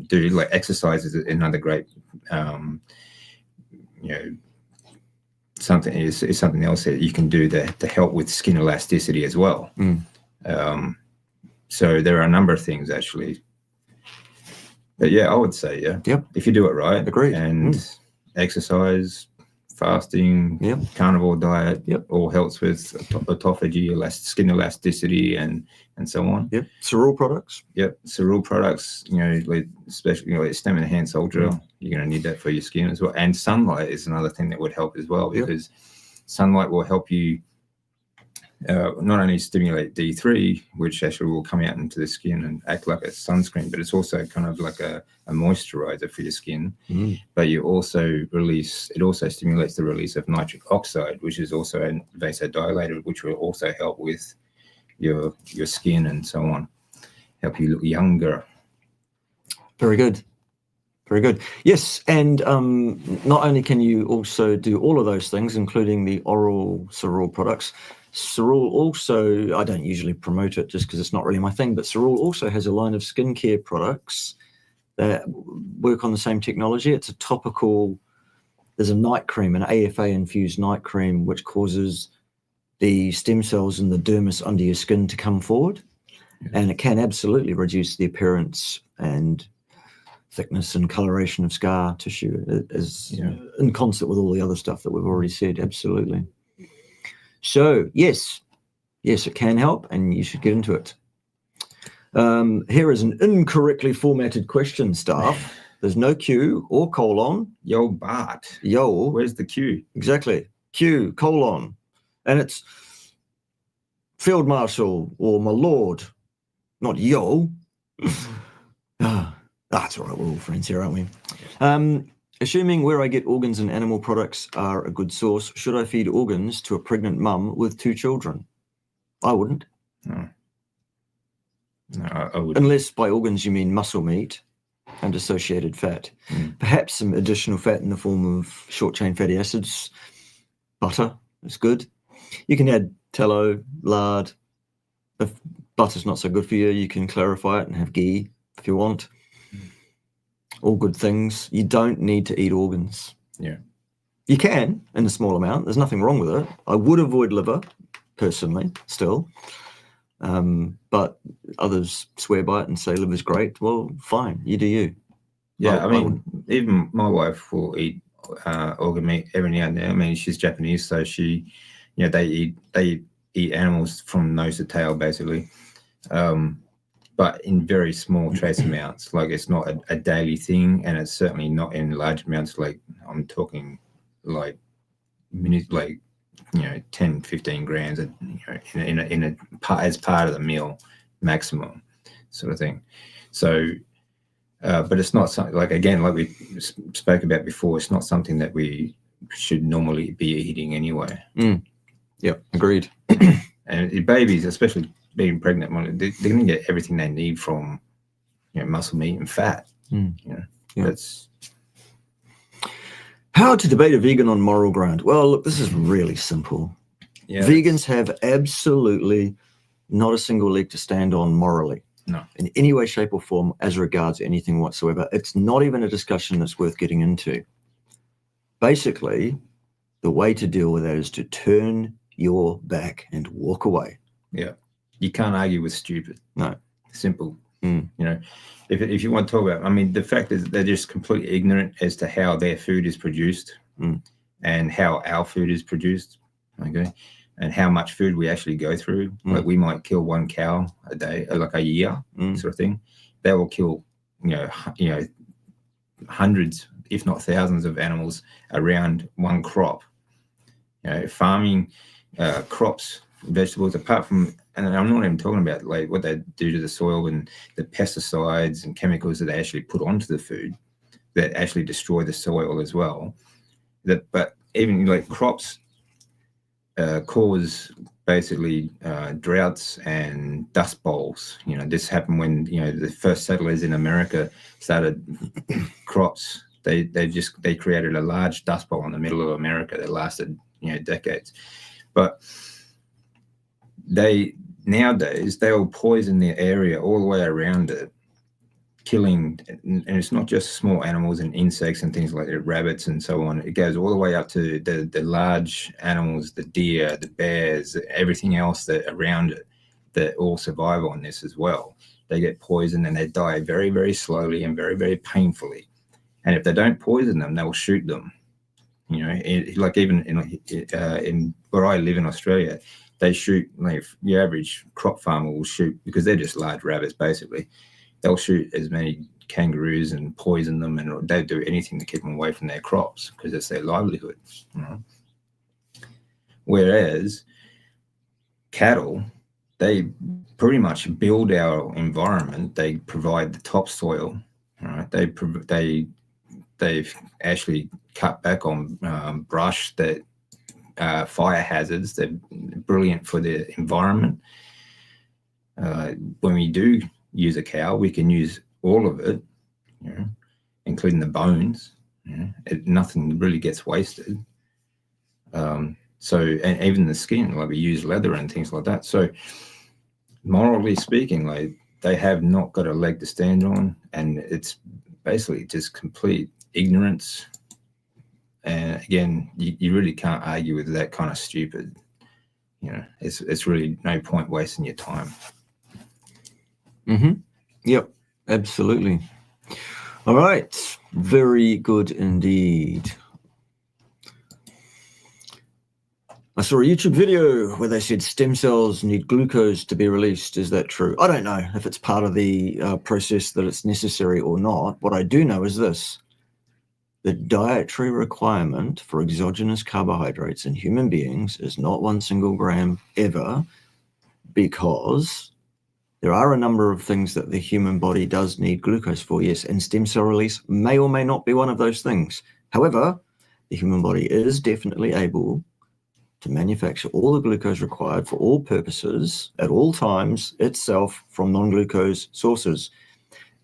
do. Like exercise is another great, something is something else that you can do to help with skin elasticity as well. So there are a number of things actually. But yeah, I would say if you do it right, agreed, and exercise, fasting, carnivore diet, all helps with autophagy, skin elasticity, and so on. Cereal products. Cereal products. Like especially like Stem Enhanced Ultra. You're going to need that for your skin as well. And sunlight is another thing that would help as well, because sunlight will help you not only stimulate D3, which actually will come out into the skin and act like a sunscreen, but it's also kind of like a moisturizer for your skin. But you also it also stimulates the release of nitric oxide, which is also a vasodilator, which will also help with your skin and so on, help you look younger. Very good. Very good. Yes, and not only can you also do all of those things, including the oral cereal products, Cereal also, I don't usually promote it just because it's not really my thing, but Cereal also has a line of skincare products that work on the same technology. It's a topical, there's a night cream, an AFA-infused night cream, which causes the stem cells in the dermis under your skin to come forward. And it can absolutely reduce the appearance and thickness and coloration of scar tissue, as in concert with all the other stuff that we've already said. Absolutely. So yes, it can help, and you should get into it. Here is an incorrectly formatted question, staff. There's no Q or colon. Yo, Bart. Yo. Where's the Q? Exactly. Q, colon. And it's Field Marshal or my lord, not yo. That's all right. We're all friends here, aren't we? Assuming where I get organs and animal products are a good source, should I feed organs to a pregnant mum with 2 children? I wouldn't. No, I wouldn't. Unless by organs you mean muscle meat and associated fat. Perhaps some additional fat in the form of short-chain fatty acids. Butter is good. You can add tallow, lard. If butter's not so good for you, you can clarify it and have ghee if you want. All good things. You don't need to eat organs. Yeah. You can in a small amount. There's nothing wrong with it. I would avoid liver, personally, still. But others swear by it and say liver's great. Well, fine. You do you. Yeah, I mean, even my wife will eat organ meat every now and then. I mean, she's Japanese, so she, they eat animals from nose to tail, basically. But in very small trace amounts. Like, it's not a daily thing, and it's certainly not in large amounts. Like, I'm talking like minutes, like 10, 15 grams, as part of the meal maximum, sort of thing. So, but it's not something like, again, like we spoke about before. It's not something that we should normally be eating anyway. Yeah, agreed. And babies, especially being pregnant, they're going to get everything they need from muscle meat and fat. That's how to debate a vegan on moral ground. Well, look, this is really simple. Vegans have absolutely not a single leg to stand on morally. No, in any way, shape, or form, as regards anything whatsoever. It's not even a discussion that's worth getting into. Basically, the way to deal with that is to turn your back and walk away. Yeah. You can't argue with stupid. No. Simple. If you want to talk about, I mean, the fact is they're just completely ignorant as to how their food is produced and how our food is produced, okay, and how much food we actually go through. Like, we might kill 1 cow a day, like a year, sort of thing. They will kill, hundreds, if not thousands of animals around 1 crop. Farming crops, vegetables, apart from, and I'm not even talking about like what they do to the soil and the pesticides and chemicals that they actually put onto the food that actually destroy the soil as well. But even like crops cause basically droughts and dust bowls. This happened when the first settlers in America started crops. They created a large dust bowl in the middle of America that lasted decades. But nowadays they'll poison the area all the way around it, killing, and it's not just small animals and insects and things like that, rabbits and so on. It goes all the way up to the large animals, the deer, the bears, everything else that around it, that all survive on this as well. They get poisoned and they die very, very slowly and very, very painfully. And if they don't poison them, they'll shoot them. Like even in where I live in Australia, they shoot, like the average crop farmer will shoot, because they're just large rabbits basically. They'll shoot as many kangaroos and poison them, and they'll do anything to keep them away from their crops because it's their livelihood. Whereas cattle, they pretty much build our environment. They provide the topsoil. Right? They've actually cut back on brush, that fire hazards. They're brilliant for the environment. When we do use a cow, we can use all of it, including the bones. Nothing really gets wasted. So, and even the skin, like we use leather and things like that. So, morally speaking, like they have not got a leg to stand on, and it's basically just complete ignorance. And again, you really can't argue with that kind of stupid. It's really no point wasting your time. Yep, absolutely. All right, very good indeed. I saw a YouTube video where they said stem cells need glucose to be released. Is that true? I don't know if it's part of the process that it's necessary or not. What I do know is this: the dietary requirement for exogenous carbohydrates in human beings is not 1 single gram ever, because there are a number of things that the human body does need glucose for, yes, and stem cell release may or may not be one of those things. However, the human body is definitely able to manufacture all the glucose required for all purposes at all times itself from non-glucose sources.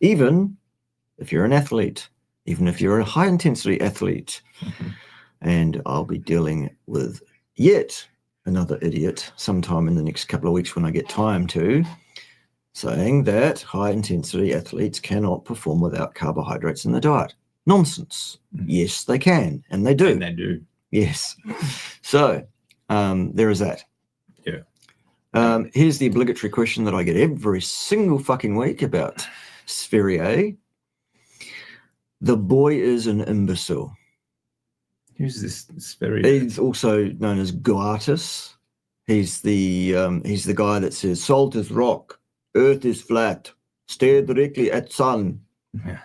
Even if you're an athlete, even if you're a high-intensity athlete, and I'll be dealing with yet another idiot sometime in the next couple of weeks when I get time to, saying that high-intensity athletes cannot perform without carbohydrates in the diet. Nonsense. Yes, they can, and they do. And they do. Yes. So there is that. Yeah. Here's the obligatory question that I get every single fucking week about Spheriae. The boy is an imbecile. Who's this Spheriae? He's also known as Goatus. He's the guy that says salt is rock, earth is flat, stare directly at sun. Yeah.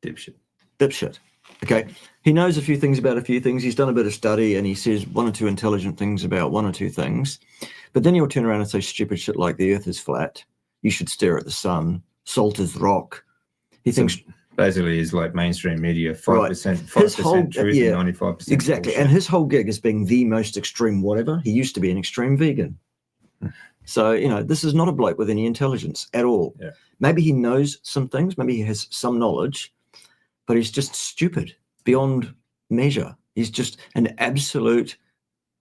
Dipshit. Okay. He knows a few things about a few things. He's done a bit of study, and he says one or two intelligent things about one or two things. But then he'll turn around and say stupid shit like the earth is flat, you should stare at the sun, salt is rock. He thinks basically is like mainstream media, 5% truth and 95% exactly. bullshit. And his whole gig is being the most extreme whatever. He used to be an extreme vegan. So, this is not a bloke with any intelligence at all. Yeah. Maybe he knows some things, maybe he has some knowledge, but he's just stupid beyond measure. He's just an absolute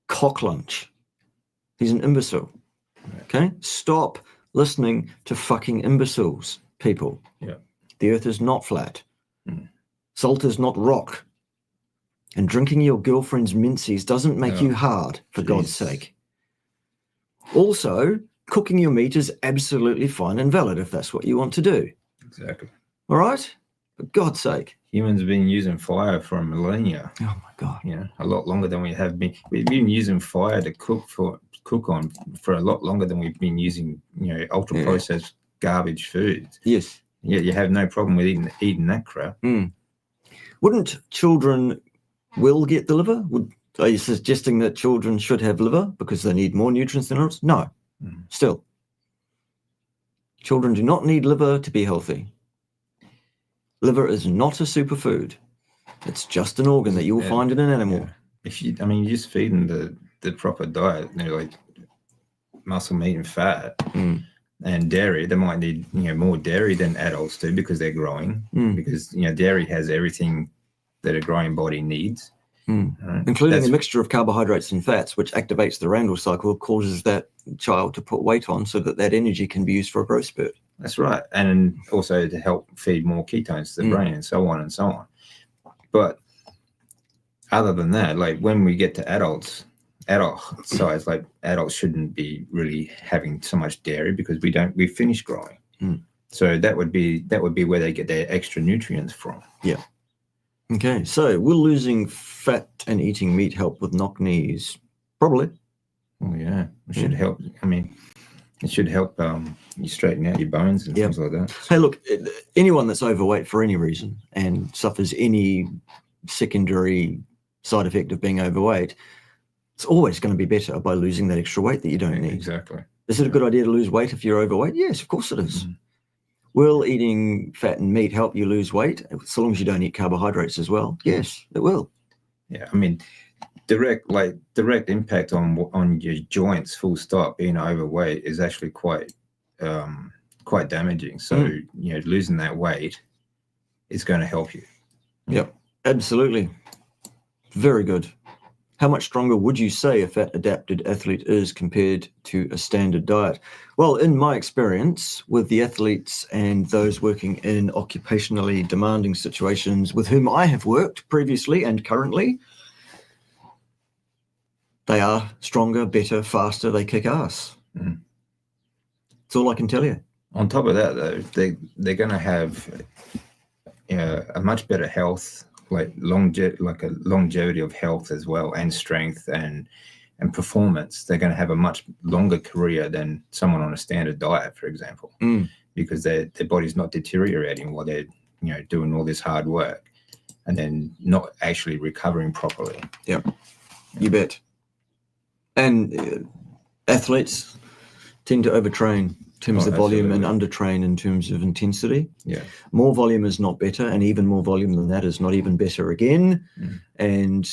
cocklunch. He's an imbecile. Okay? Stop listening to fucking imbeciles, people. Yeah. The earth is not flat. Salt is not rock. And drinking your girlfriend's minces doesn't make you hard, for God's sake. Also, cooking your meat is absolutely fine and valid if that's what you want to do. Exactly. All right? For God's sake. Humans have been using fire for millennia. Oh, my God. A lot longer than we have been. We've been using fire to cook on for a lot longer than we've been using, ultra-processed garbage foods. Yes. Yeah, you have no problem with eating that crap. Wouldn't children will get the liver? Are you suggesting that children should have liver because they need more nutrients than adults? No. Still. Children do not need liver to be healthy. Liver is not a superfood. It's just an organ that you will find in an animal. Yeah. If you just feed them the proper diet, like muscle, meat, and fat, and dairy. They might need more dairy than adults do because they're growing. Because dairy has everything that a growing body needs. Including a mixture of carbohydrates and fats, which activates the Randall cycle, causes that child to put weight on so that energy can be used for a growth spurt. That's right. And also to help feed more ketones to the brain and so on and so on. But other than that, like when we get to adult size, like adults shouldn't be really having so much dairy because we finish growing. So that would be where they get their extra nutrients from. Yeah. Okay, so will losing fat and eating meat help with knock knees? Probably. Oh yeah, it should help. I mean, it should help you straighten out your bones and things like that. Hey, look, anyone that's overweight for any reason and suffers any secondary side effect of being overweight, it's always going to be better by losing that extra weight that you don't need. Exactly. Is it a good idea to lose weight if you're overweight? Yes, of course it is. Will eating fat and meat help you lose weight, so long as you don't eat carbohydrates as well? Yes, it will. Yeah, I mean, direct impact on your joints, full stop, being overweight is actually quite damaging. So losing that weight is going to help you. Yep, absolutely. Very good. How much stronger would you say a fat-adapted athlete is compared to a standard diet? Well, in my experience with the athletes and those working in occupationally demanding situations with whom I have worked previously and currently, they are stronger, better, faster, they kick ass. That's all I can tell you. On top of that, though, they're going to have a much better health, like a longevity of health as well, and strength and performance. They're going to have a much longer career than someone on a standard diet, for example, because their body's not deteriorating while they're doing all this hard work and then not actually recovering properly. Yeah, you bet. And athletes tend to overtrain in terms of volume and undertrain in terms of intensity. Yeah. More volume is not better, and even more volume than that is not even better again. And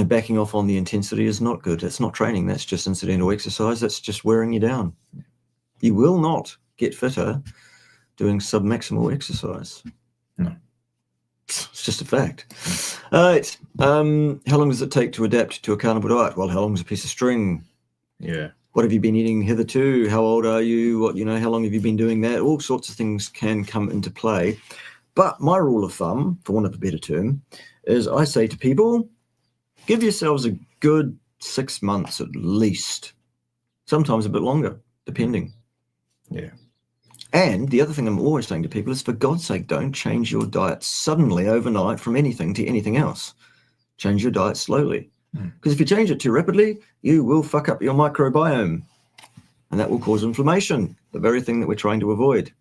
backing off on the intensity is not good. That's not training. That's just incidental exercise. That's just wearing you down. You will not get fitter doing submaximal exercise. No. It's just a fact. All right. How long does it take to adapt to a carnivore diet? Well, how long is a piece of string? Yeah. What have you been eating hitherto? How old are you? How long have you been doing that? All sorts of things can come into play. But my rule of thumb, for want of a better term, is I say to people, give yourselves a good 6 months at least, sometimes a bit longer, depending. Yeah. And the other thing I'm always saying to people is, for God's sake, don't change your diet suddenly overnight from anything to anything else. Change your diet slowly. Because if you change it too rapidly, you will fuck up your microbiome. And that will cause inflammation, the very thing that we're trying to avoid.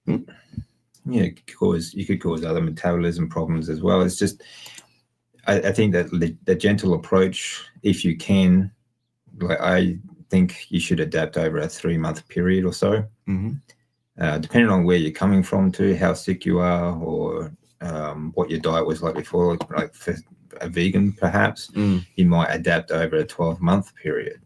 Yeah, you could cause other metabolism problems as well. It's just, I think that the gentle approach, if you can, like I think you should adapt over a 3-month period or so. Depending on where you're coming from to, how sick you are, or what your diet was like before, like for a vegan perhaps, you might adapt over a 12-month period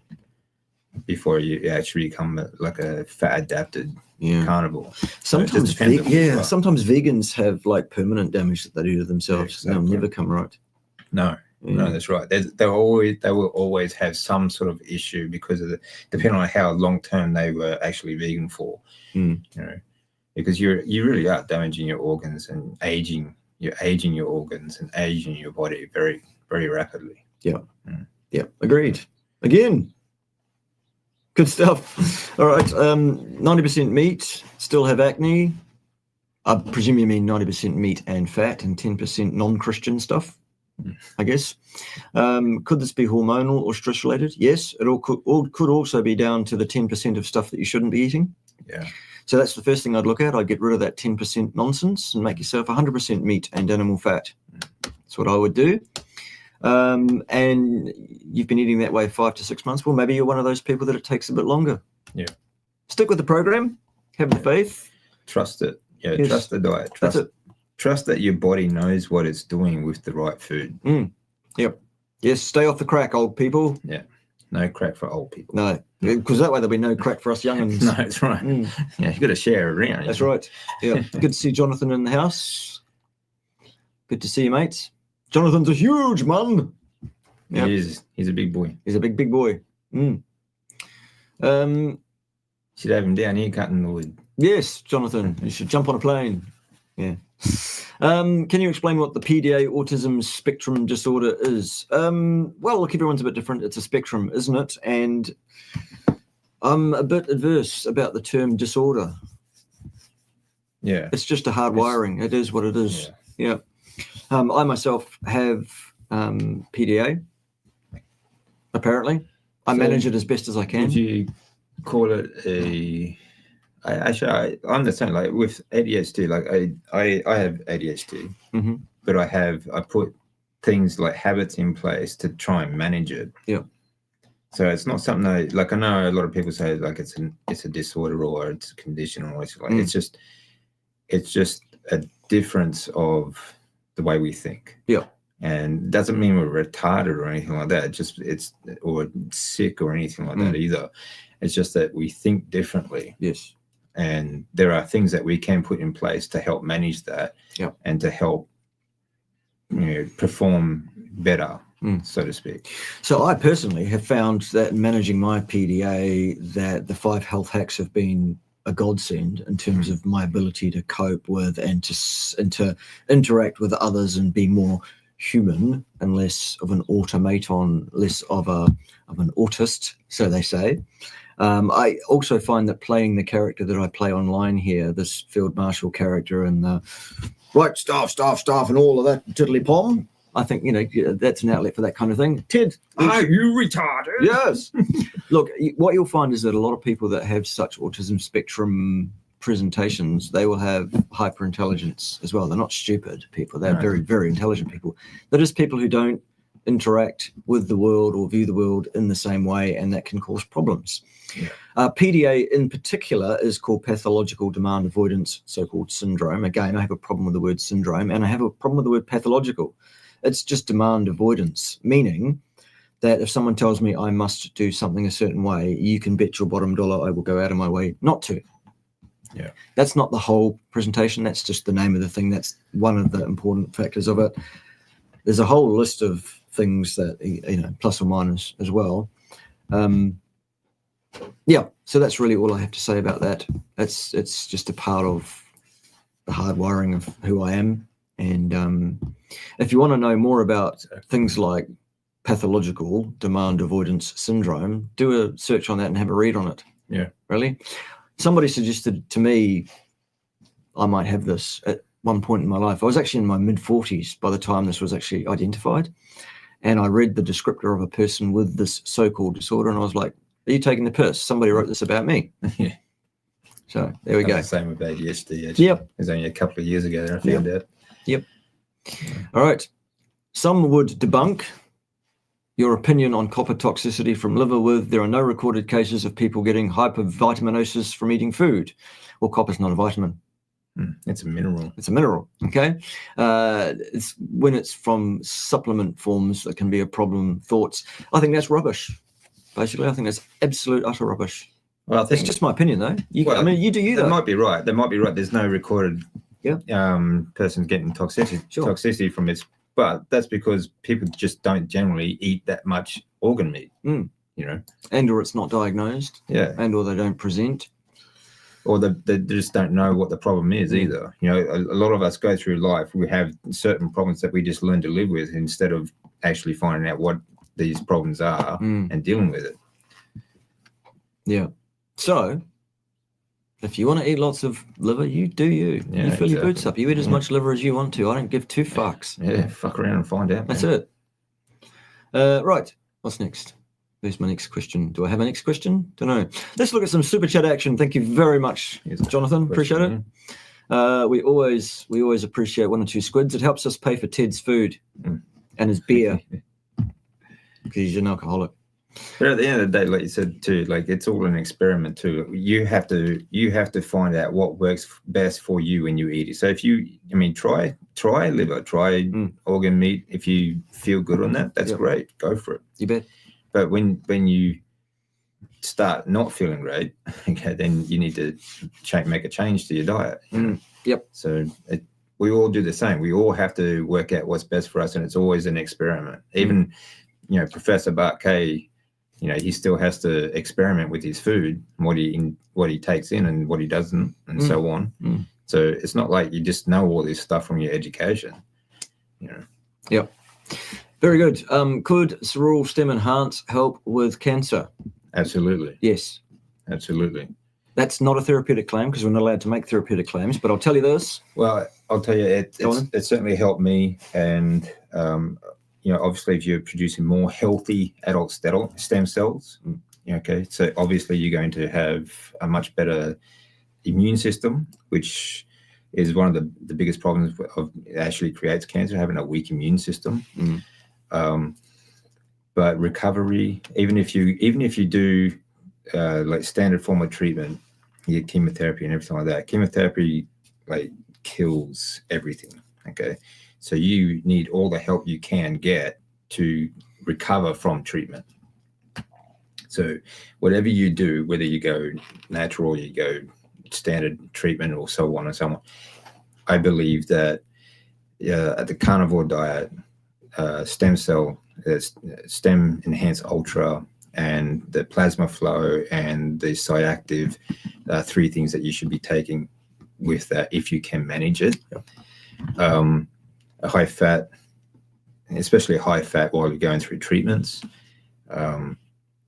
before you actually become like a fat adapted carnivore. Sometimes sometimes vegans have like permanent damage that they do to themselves. They'll never come right. No, that's right. They will always have some sort of issue because of depending on how long term they were actually vegan for. Because you really are damaging your organs and aging. You're aging your organs and aging your body very, very rapidly. Yeah. Yeah. Agreed. Again, good stuff. All right. 90% meat, still have acne. I presume you mean 90% meat and fat and 10% non-Christian stuff, I guess. Could this be hormonal or stress related? Yes. It could also be down to the 10% of stuff that you shouldn't be eating. Yeah. So that's the first thing I'd look at. I'd get rid of that 10% nonsense and make yourself 100% meat and animal fat. That's what I would do. And you've been eating that way 5 to 6 months. Well, maybe you're one of those people that it takes a bit longer. Yeah. Stick with the program. Have the faith. Trust it. Yeah. Yes. Trust the diet. Trust that your body knows what it's doing with the right food. Yep. Yes. Stay off the crack, old people. Yeah. No crack for old people. No, because that way there'll be no crack for us young'uns. No, that's right. Yeah, you got to share it around. That's right. Yeah. Good to see Jonathan in the house. Good to see you, mates. Jonathan's a huge man. Yep. He is. He's a big boy. He's a big boy. Should have him down here cutting the wood. Yes, Jonathan. You should jump on a plane. Yeah. Can you explain what the PDA autism spectrum disorder is? Well, look, everyone's a bit different. It's a spectrum, isn't it? And I'm a bit adverse about the term disorder. Yeah. It's just a hardwiring. It is what it is. Yeah. I myself have PDA, apparently. I manage it as best as I can. Would you call it I understand, like with ADHD, like I have ADHD, but I put things like habits in place to try and manage it. Yeah. So it's not something I know a lot of people say like it's a disorder or it's a condition or it's like it's just a difference of the way we think. Yeah. And doesn't mean we're retarded or anything like that. It's or sick or anything like that either. It's just that we think differently. Yes. And there are things that we can put in place to help manage that and to help perform better, so to speak. So I personally have found that in managing my PDA that the 5 health hacks have been a godsend in terms of my ability to cope with and to interact with others and be more human and less of an automaton, less of an autist, so they say. I also find that playing the character that I play online here, this Field Marshal character and the right staff and all of that tiddly-pom, I think, that's an outlet for that kind of thing. Ted. Are you retarded? Yes. Look, what you'll find is that a lot of people that have such autism spectrum presentations, they will have hyper-intelligence as well. They're not stupid people. They're very, very intelligent people. They're just people who don't interact with the world or view the world in the same way, and that can cause problems. Yeah. PDA in particular is called pathological demand avoidance, so-called syndrome. Again, I have a problem with the word syndrome, and I have a problem with the word pathological. It's just demand avoidance, meaning that if someone tells me I must do something a certain way, you can bet your bottom dollar I will go out of my way not to. Yeah. That's not the whole presentation. That's just the name of the thing. That's one of the important factors of it. There's a whole list of things that, plus or minus as well. So that's really all I have to say about that. It's just a part of the hardwiring of who I am. And if you want to know more about things like pathological demand avoidance syndrome, do a search on that and have a read on it. Yeah. Really? Somebody suggested to me I might have this at one point in my life. I was actually in my mid-40s by the time this was actually identified. And I read the descriptor of a person with this so-called disorder, and I was like, are you taking the piss? Somebody wrote this about me. Yeah. So there we go. The same with ADHD. Actually. Yep. It was only a couple of years ago that I found out. Yep. All right. Some would debunk your opinion on copper toxicity from liver with there are no recorded cases of people getting hypervitaminosis from eating food. Well, copper's not a vitamin. It's a mineral. It's a mineral, okay? It's when it's from supplement forms that can be a problem. Thoughts. I think that's rubbish. Basically, I think that's absolute utter rubbish. Well, I think it's just my opinion, though. You do you. They might be right. They might be right. There's no recorded persons getting toxicity from it, but that's because people just don't generally eat that much organ meat. And or it's not diagnosed. Yeah. And or they don't present. Or they just don't know what the problem is either. A lot of us go through life. We have certain problems that we just learn to live with instead of actually finding out what these problems are and dealing with it. Yeah. So if you want to eat lots of liver, you do you. Yeah, you fill your boots up. You eat as much liver as you want to. I don't give 2 fucks. Yeah, fuck around and find out. That's it. Right. What's next? Where's my next question? Do I have a next question? Don't know. Let's look at some super chat action. Thank you very much, Jonathan. Appreciate it. We always appreciate 1 or 2 squids. It helps us pay for Ted's food and his beer because he's an alcoholic. But at the end of the day, like you said too, like it's all an experiment too. You have to find out what works best for you when you eat it. So if try liver, try organ meat. If you feel good on that, that's great. Go for it. You bet. But when you start not feeling great, okay, then you need to make a change to your diet. Yep. So we all do the same. We all have to work out what's best for us, and it's always an experiment. Even, Professor Bart Kay, he still has to experiment with his food, what he takes in and what he doesn't, and so on. So it's not like you just know all this stuff from your education. Yep. Very good. Could cerebral stem enhance help with cancer? Absolutely. Yes. Absolutely. That's not a therapeutic claim because we're not allowed to make therapeutic claims, but I'll tell you this. Well, I'll tell you, it certainly helped me. And, obviously if you're producing more healthy adult stem cells, okay, so obviously you're going to have a much better immune system, which is one of the biggest problems of actually creates cancer, having a weak immune system. But recovery, even if you do like standard form of treatment, you get chemotherapy and everything like that. Chemotherapy like kills everything. Okay, so you need all the help you can get to recover from treatment. So whatever you do, whether you go natural or you go standard treatment or so on and so on, I believe that the carnivore diet, stem enhanced ultra, and the plasma flow and the Cyactive, three things that you should be taking with that if you can manage it. A high fat, especially high fat while you're going through treatments. And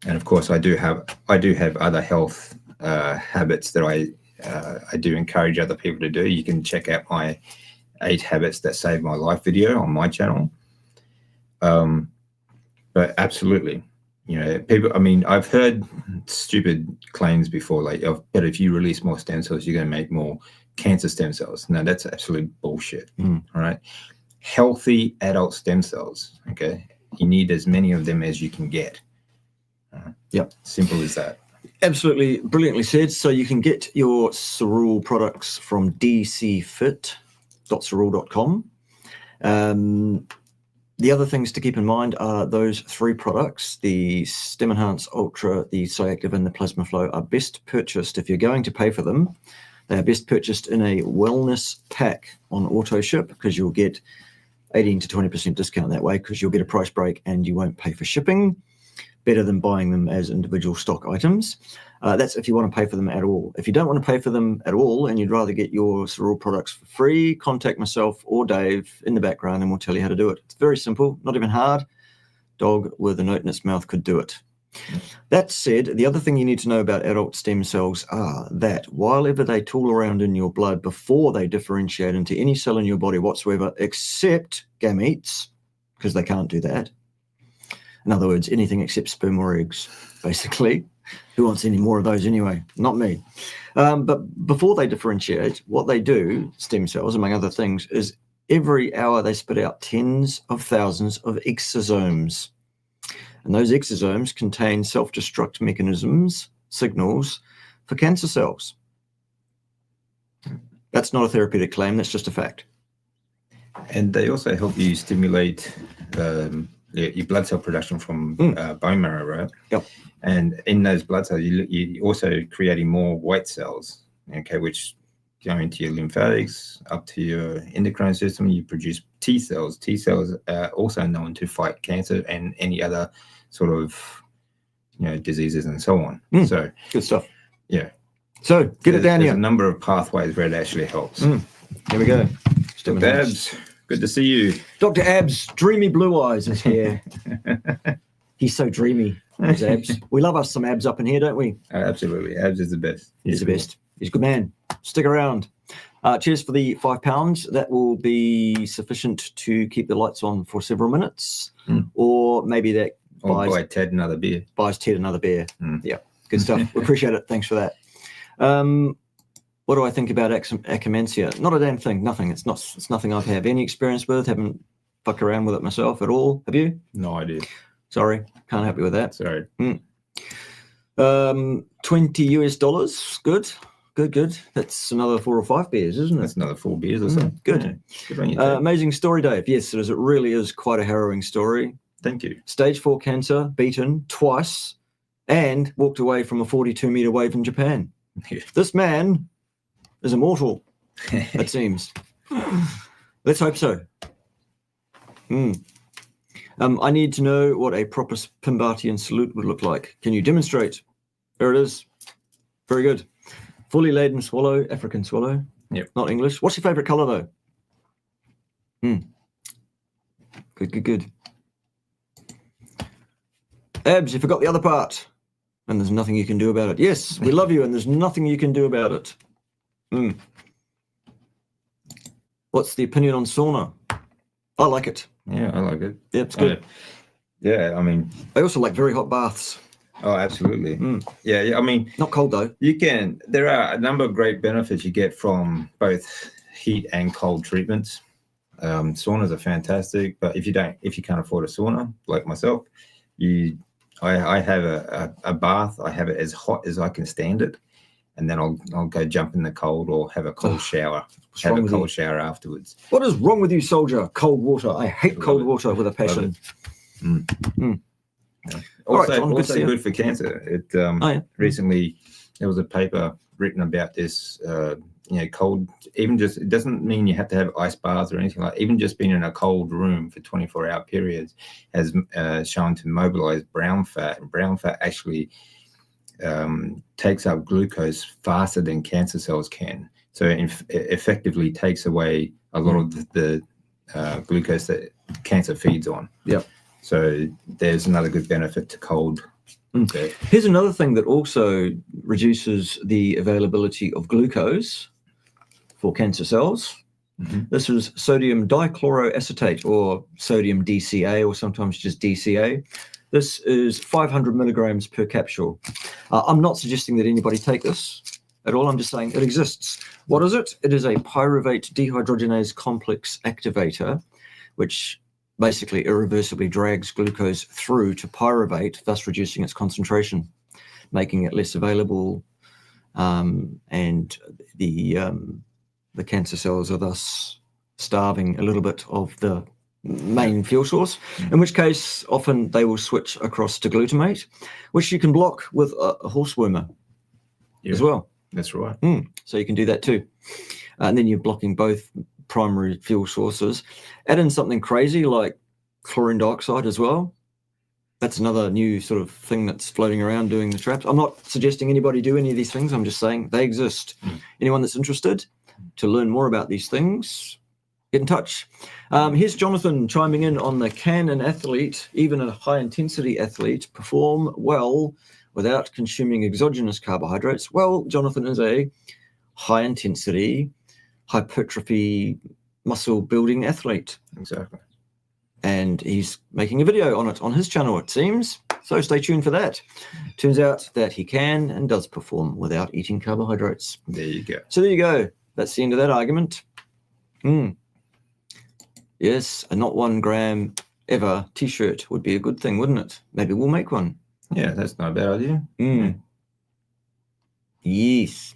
of course, I do have other health habits that I do encourage other people to do. You can check out my 8 habits that saved my life video on my channel. But absolutely, people, I've heard stupid claims before, like, but if you release more stem cells, you're going to make more cancer stem cells. No, that's absolute bullshit. All right. Healthy adult stem cells. Okay. You need as many of them as you can get. Yep. Simple as that. Absolutely brilliantly said. So you can get your Cerule products from dcfit.cerule.com. The other things to keep in mind are those 3 products, the Stem Enhance Ultra, the Cyactive, and the Plasma Flow, are best purchased, if you're going to pay for them, they are best purchased in a wellness pack on auto ship, because you'll get 18 to 20% discount that way, because you'll get a price break and you won't pay for shipping. Better than buying them as individual stock items. That's if you want to pay for them at all. If you don't want to pay for them at all and you'd rather get your Cerule products for free, contact myself or Dave in the background and we'll tell you how to do it. It's very simple, not even hard. Dog with a note in its mouth could do it. That said, the other thing you need to know about adult stem cells are that while ever they tool around in your blood before they differentiate into any cell in your body whatsoever, except gametes, because they can't do that. In other words, anything except sperm or eggs, basically. Who wants any more of those anyway? Not me. But before they differentiate, what they do, stem cells, among other things, is every hour they spit out tens of thousands of exosomes. And those exosomes contain self-destruct mechanisms, signals, for cancer cells. That's not a therapeutic claim, that's just a fact. And they also help you stimulate your blood cell production from bone marrow, right? Yep. And in those blood cells, you're also creating more white cells, okay, which go into your lymphatics, up to your endocrine system. You produce T cells. T cells are also known to fight cancer and any other sort of, diseases and so on. So good stuff. Yeah. So get it down here. There's a number of pathways where it actually helps. Here we go. Dr. Abs, good to see you. Dr. Abs, dreamy blue eyes is here. He's so dreamy, those Abs. We love us some Abs up in here, don't we? Absolutely. Abs is the best. He's the best. He's a good man. Stick around. Cheers for the £5. That will be sufficient to keep the lights on for several minutes. Or maybe that buy Ted another beer. Buys Ted another beer. Yeah, good stuff. We appreciate it. Thanks for that. What do I think about Akkermansia? Not a damn thing. Nothing. It's nothing I've had any experience with. Haven't fucked around with it myself at all. Have you? No idea. Sorry, can't help you with that. Sorry. $20. Good. That's another 4 or 5 beers, isn't it? That's another 4 beers or so. Good. Yeah. Good on you, amazing story, Dave. Yes, it is. It really is quite a harrowing story. Thank you. Stage 4 cancer, beaten twice, and walked away from a 42-meter wave in Japan. This man is immortal, it seems. Let's hope so. I need to know what a proper Pimbatian salute would look like. Can you demonstrate? There it is. Very good. Fully laden swallow, African swallow. Yep. Not English. What's your favorite color, though? Good. Abs, you forgot the other part. And there's nothing you can do about it. Yes, we love you, and there's nothing you can do about it. What's the opinion on sauna? I like it. Yeah, I like it. Yeah, it's good. Yeah, I mean, I also like very hot baths. Oh, absolutely. Yeah, I mean, not cold though. There are a number of great benefits you get from both heat and cold treatments. Saunas are fantastic, but if you can't afford a sauna, like myself, I have a bath. I have it as hot as I can stand it, and then I'll go jump in the cold or have a cold shower. Have a cold shower afterwards. What is wrong with you, soldier? Cold water. I hate cold water with a passion. Also good for cancer. Recently there was a paper written about this. Cold. Even just, it doesn't mean you have to have ice baths or anything like. Even just being in a cold room for 24-hour periods has shown to mobilize brown fat. And brown fat actually takes up glucose faster than cancer cells can. So it effectively takes away a lot of the glucose that cancer feeds on. Yep. So there's another good benefit to cold. Okay. Here's another thing that also reduces the availability of glucose for cancer cells. This is sodium dichloroacetate, or sodium DCA, or sometimes just DCA. This is 500 milligrams per capsule. I'm not suggesting that anybody take this at all. I'm just saying it exists. What is it? It is a pyruvate dehydrogenase complex activator, which basically irreversibly drags glucose through to pyruvate, thus reducing its concentration, making it less available, and the cancer cells are thus starving a little bit of the main fuel source, in which case often they will switch across to glutamate, which you can block with a horse wormer as well. That's right. So you can do that too. And then you're blocking both primary fuel sources. Add in something crazy like chlorine dioxide as well. That's another new sort of thing that's floating around doing the traps. I'm not suggesting anybody do any of these things. I'm just saying they exist. Anyone that's interested to learn more about these things, get in touch. Here's Jonathan chiming in on the can an athlete, even a high-intensity athlete, perform well without consuming exogenous carbohydrates? Well, Jonathan is a high-intensity, hypertrophy, muscle-building athlete. Exactly. And he's making a video on it on his channel, it seems. So stay tuned for that. Turns out that he can and does perform without eating carbohydrates. There you go. So there you go. That's the end of that argument. Yes, a not 1 gram ever t-shirt would be a good thing, wouldn't it? Maybe we'll make one. Yeah, that's not a bad idea. Yes.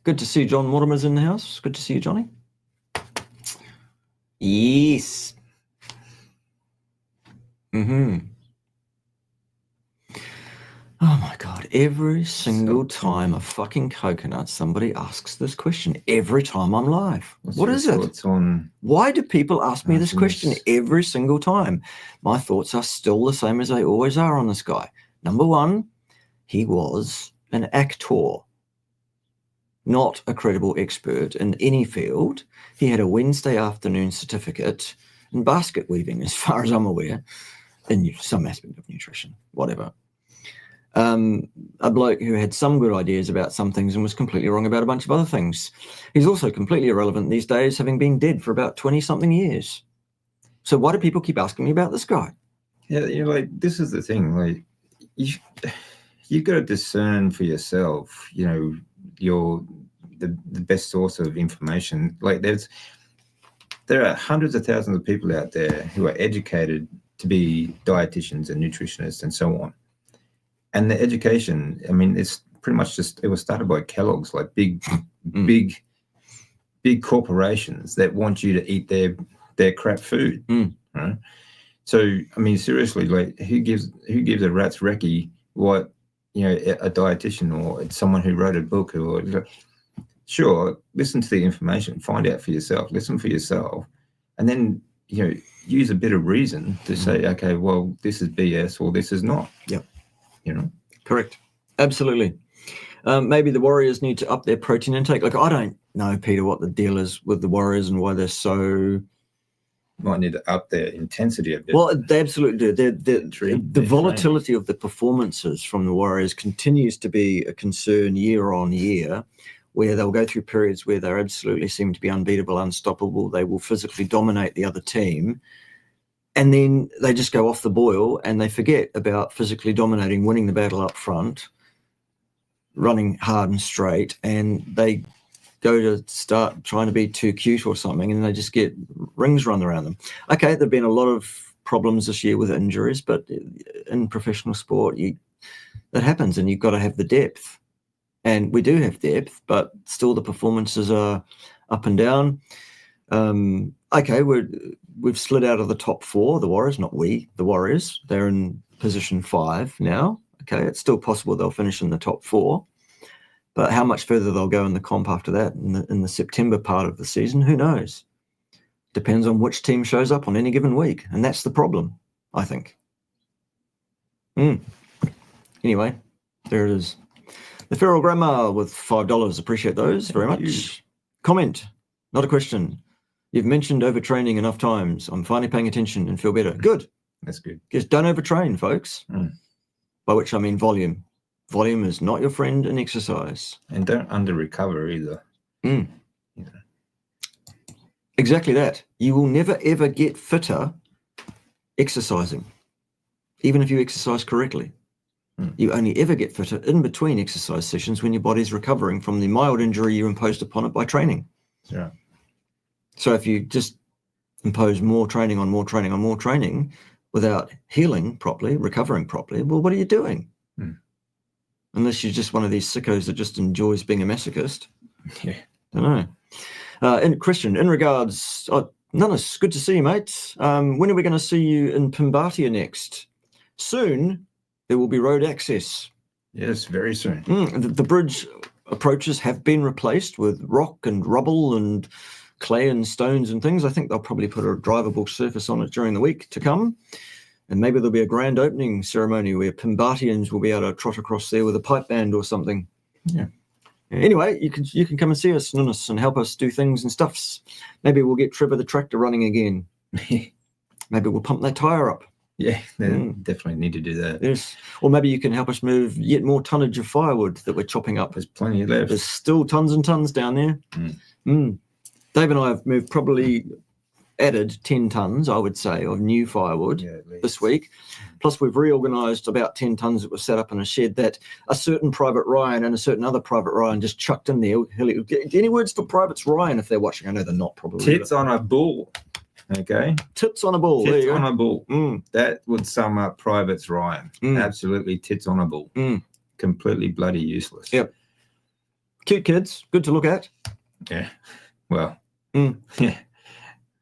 Good to see John Mortimer's in the house. Good to see you, Johnny. Yes. Oh my God, every single time a fucking coconut, somebody asks this question. Every time I'm live. What is it? Why do people ask me this question every single time? My thoughts are still the same as they always are on this guy. Number one, he was an actor, not a credible expert in any field. He had a Wednesday afternoon certificate in basket weaving, as far as I'm aware, in some aspect of nutrition, whatever. A bloke who had some good ideas about some things and was completely wrong about a bunch of other things. He's also completely irrelevant these days, having been dead for about 20-something years. So why do people keep asking me about this guy? Yeah, like, this is the thing. Like, you've got to discern for yourself, the best source of information. Like, there are hundreds of thousands of people out there who are educated to be dietitians and nutritionists and so on. And the education, I mean, it's pretty much it was started by Kellogg's, like big corporations that want you to eat their crap food, right? So, I mean, seriously, like, who gives a rat's recce what, a dietitian or someone who wrote a book sure, listen to the information, find out for yourself, listen for yourself, and then, use a bit of reason to say, okay, well, this is BS or this is not. Yep. Correct. Absolutely. Maybe the Warriors need to up their protein intake. Like, I don't know, Peter, what the deal is with the Warriors and why they're so... Might need to up their intensity a bit. Well, they absolutely do. The volatility of the performances from the Warriors continues to be a concern year on year, where they'll go through periods where they absolutely seem to be unbeatable, unstoppable. They will physically dominate the other team. And then they just go off the boil and they forget about physically dominating, winning the battle up front, running hard and straight, and they go to start trying to be too cute or something, and they just get rings run around them. Okay, there have been a lot of problems this year with injuries, but in professional sport, that happens, and you've got to have the depth. And we do have depth, but still the performances are up and down. Okay, we've slid out of the top 4, the Warriors, not we, the Warriors. They're in position 5 now. Okay, it's still possible they'll finish in the top 4. But how much further they'll go in the comp after that, in the September part of the season, who knows? Depends on which team shows up on any given week. And that's the problem, I think. Anyway, there it is. The Feral Grandma with $5. Appreciate those very much. Comment, not a question. You've mentioned overtraining enough times. I'm finally paying attention and feel better. Good. That's good. Just don't overtrain, folks. By which I mean volume. Volume is not your friend in exercise. And don't under-recover either. Exactly that. You will never, ever get fitter exercising, even if you exercise correctly. You only ever get fitter in between exercise sessions when your body's recovering from the mild injury you imposed upon it by training. Yeah. So if you just impose more training on more training on more training without healing properly, recovering properly, well, what are you doing? Unless you're just one of these sickos that just enjoys being a masochist. Yeah. Don't know. And Christian, in regards... Nunnis, good to see you, mate. When are we going to see you in Pimbatia next? Soon, there will be road access. Yes, very soon. The bridge approaches have been replaced with rock and rubble and clay and stones and things. I think they'll probably put a drivable surface on it during the week to come. And maybe there'll be a grand opening ceremony where Pimbatians will be able to trot across there with a pipe band or something. Yeah. Anyway, you can come and see us, Nunnis, and help us do things and stuffs. Maybe we'll get Trevor the tractor running again. Maybe we'll pump that tyre up. Yeah, definitely need to do that. Yes. Or maybe you can help us move yet more tonnage of firewood that we're chopping up. There's plenty left. There's still tons and tons down there. Dave and I have moved added 10 tons, I would say, of new firewood this week. Plus, we've reorganised about 10 tons that were set up in a shed that a certain Private Ryan and a certain other Private Ryan just chucked in there. Any words for Privates Ryan if they're watching? I know they're not, probably. Tits on a bull. Okay. Tits on a bull. Tits on a bull. That would sum up Privates Ryan. Absolutely tits on a bull. Completely bloody useless. Yep. Cute kids. Good to look at. Yeah. Well. Yeah.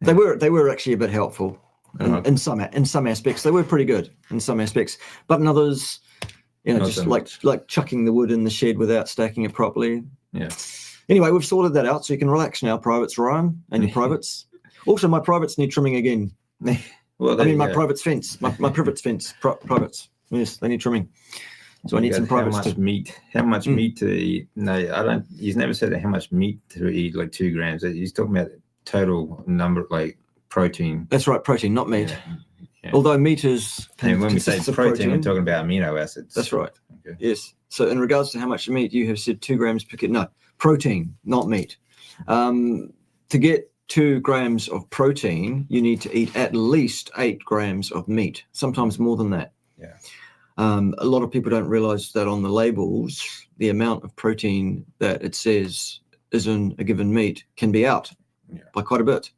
They were actually a bit helpful in some aspects. They were pretty good in some aspects, but in others, just so like chucking the wood in the shed without stacking it properly. Yeah. Anyway, we've sorted that out, so you can relax now, Privates Ryan, and your privates. Also, my privates need trimming again. Well, my private's fence, my private's fence, privates. Yes, they need trimming. So I need some privates. How much meat to eat? No, I don't. He's never said how much meat to eat, like 2 grams. He's talking about total number, like protein. That's right, protein, not meat. Yeah. Although meat is... And when we say protein, we're talking about amino acids. That's right. Okay. Yes. So in regards to how much meat, you have said 2 grams per kilo. No, protein, not meat. To get 2 grams of protein, you need to eat at least 8 grams of meat, sometimes more than that. Yeah. A lot of people don't realize that on the labels, the amount of protein that it says is in a given meat can be out by quite a bit.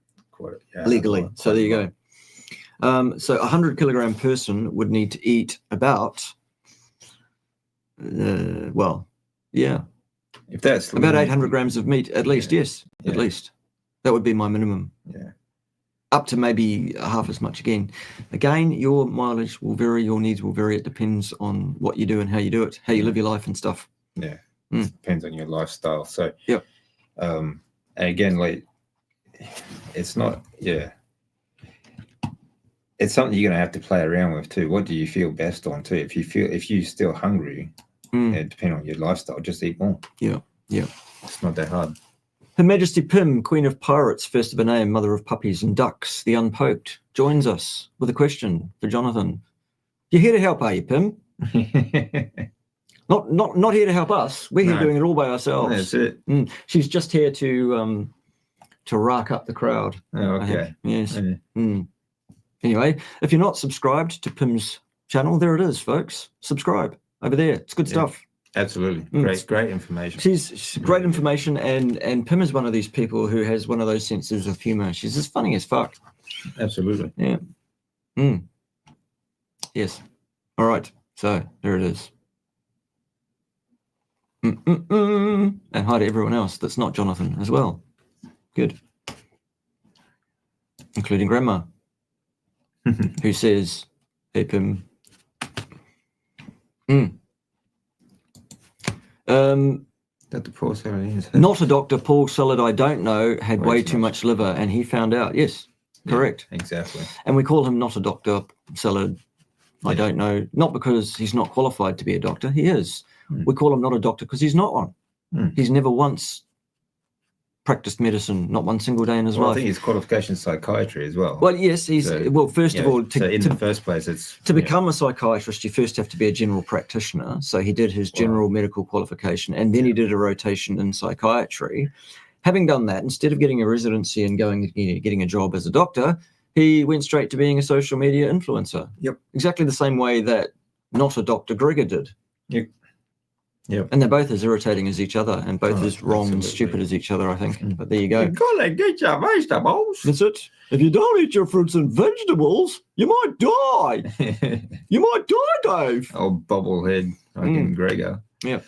Legally. So there you go. So a 100 kilogram person would need to eat about, if that's about 800 grams of meat at least. Yes, at least. That would be my minimum. Yeah. Up to maybe half as much again. Again, your mileage will vary, your needs will vary. It depends on what you do and how you do it, how you live your life and stuff. Yeah. Depends on your lifestyle. So And again, like, it's not, it's something you're going to have to play around with too. What do you feel best on too? If you're still hungry, depending on your lifestyle, just eat more. Yeah. It's not that hard. Her Majesty Pym, Queen of Pirates, first of her name, mother of puppies and ducks, the unpoked, joins us with a question for Jonathan. You're here to help, are you, Pym? Not here to help us. We're here doing it all by ourselves. That's it. She's just here to rack up the crowd. Oh, okay. Yes. Anyway, if you're not subscribed to Pym's channel, there it is, folks. Subscribe over there. It's good stuff. Absolutely. Great information. She's great information, and Pym is one of these people who has one of those senses of humor. She's just funny as fuck. Absolutely. Yeah. Yes. All right. So there it is. And hi to everyone else that's not Jonathan as well. Good. Including Grandma, who says, hey, Pym. Dr. Paul Salad. Not a doctor, Paul Salad, I don't know, had way too much liver, and he found out. Yes, correct. Exactly. And we call him not a doctor, Salad, I don't know, not because he's not qualified to be a doctor. He is. We call him not a doctor because he's not one. He's never once practiced medicine, not one single day in his life. I think his qualification is psychiatry as well. Well, yes, he's first of all, the first place, it's to become a psychiatrist, you first have to be a general practitioner. So he did his general medical qualification, and then he did a rotation in psychiatry. Having done that, instead of getting a residency and getting a job as a doctor, he went straight to being a social media influencer. Yep. Exactly the same way that not a Dr. Gregor did. Yep. And they're both as irritating as each other, and both as wrong and stupid as each other, I think. But there you go. You gotta get your vegetables. That's it. If you don't eat your fruits and vegetables, you might die. You might die, Dave. Oh, bobblehead, fucking Gregor. Yeah.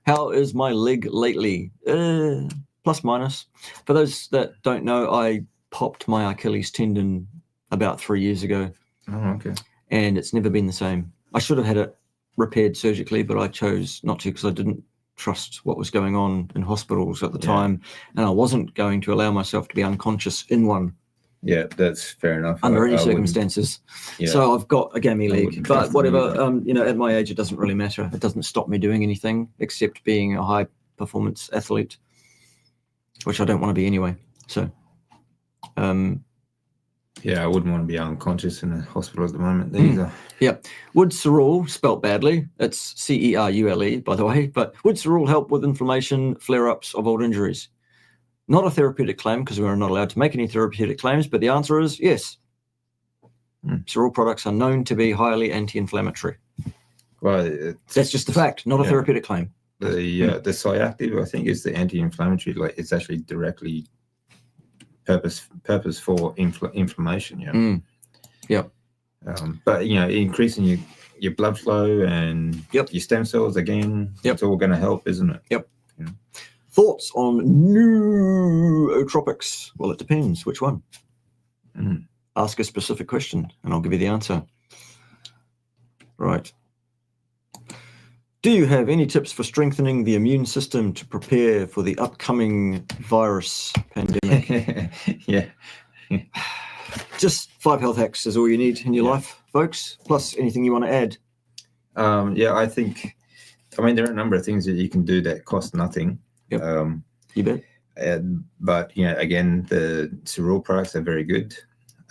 How is my leg lately? Plus minus. For those that don't know, I popped my Achilles tendon about 3 years ago. Oh, okay. And it's never been the same. I should have had it repaired surgically, but I chose not to because I didn't trust what was going on in hospitals at the time, and I wasn't going to allow myself to be unconscious in one. Yeah, that's fair enough. Under any circumstances. So I've got a gammy leg, but whatever, at my age, it doesn't really matter. It doesn't stop me doing anything except being a high performance athlete, which I don't want to be anyway. So, I wouldn't want to be unconscious in a hospital at the moment either. Yeah. Would cerule, spelt badly, it's CERULE, by the way, but would cerule help with inflammation, flare-ups of old injuries? Not a therapeutic claim because we're not allowed to make any therapeutic claims, but the answer is yes. Cerule products are known to be highly anti-inflammatory. Well, that's just the fact, not a therapeutic claim. The Cyactive, I think, is the anti-inflammatory. Like, it's actually directly purpose for inflammation. But increasing your blood flow and your stem cells again, it's all going to help, isn't it? Thoughts on nootropics? Well, it depends which one. Ask a specific question and I'll give you the answer. Right. Do you have any tips for strengthening the immune system to prepare for the upcoming virus pandemic? Just 5 health hacks is all you need in your life, folks, plus anything you want to add. I think, there are a number of things that you can do that cost nothing. You bet. But, again, the cerule products are very good.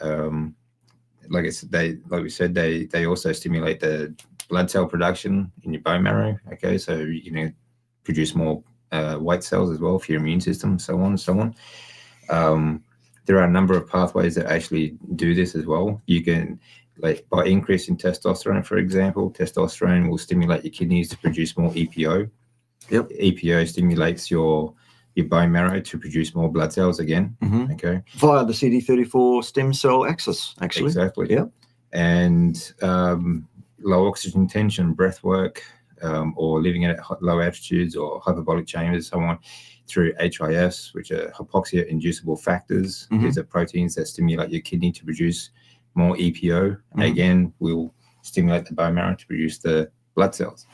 Like we said, they also stimulate the blood cell production in your bone marrow. Okay, so produce more white cells as well for your immune system, so on and so on. There are a number of pathways that actually do this as well. You can, by increasing testosterone, for example, testosterone will stimulate your kidneys to produce more EPO. EPO stimulates your bone marrow to produce more blood cells again. Okay, via the CD34 stem cell axis, actually. Exactly. And low oxygen tension, breath work, or living at low altitudes or hyperbolic chambers, so on, through HIFs, which are hypoxia-inducible factors. These are proteins that stimulate your kidney to produce more EPO. Again, will stimulate the bone marrow to produce the blood cells.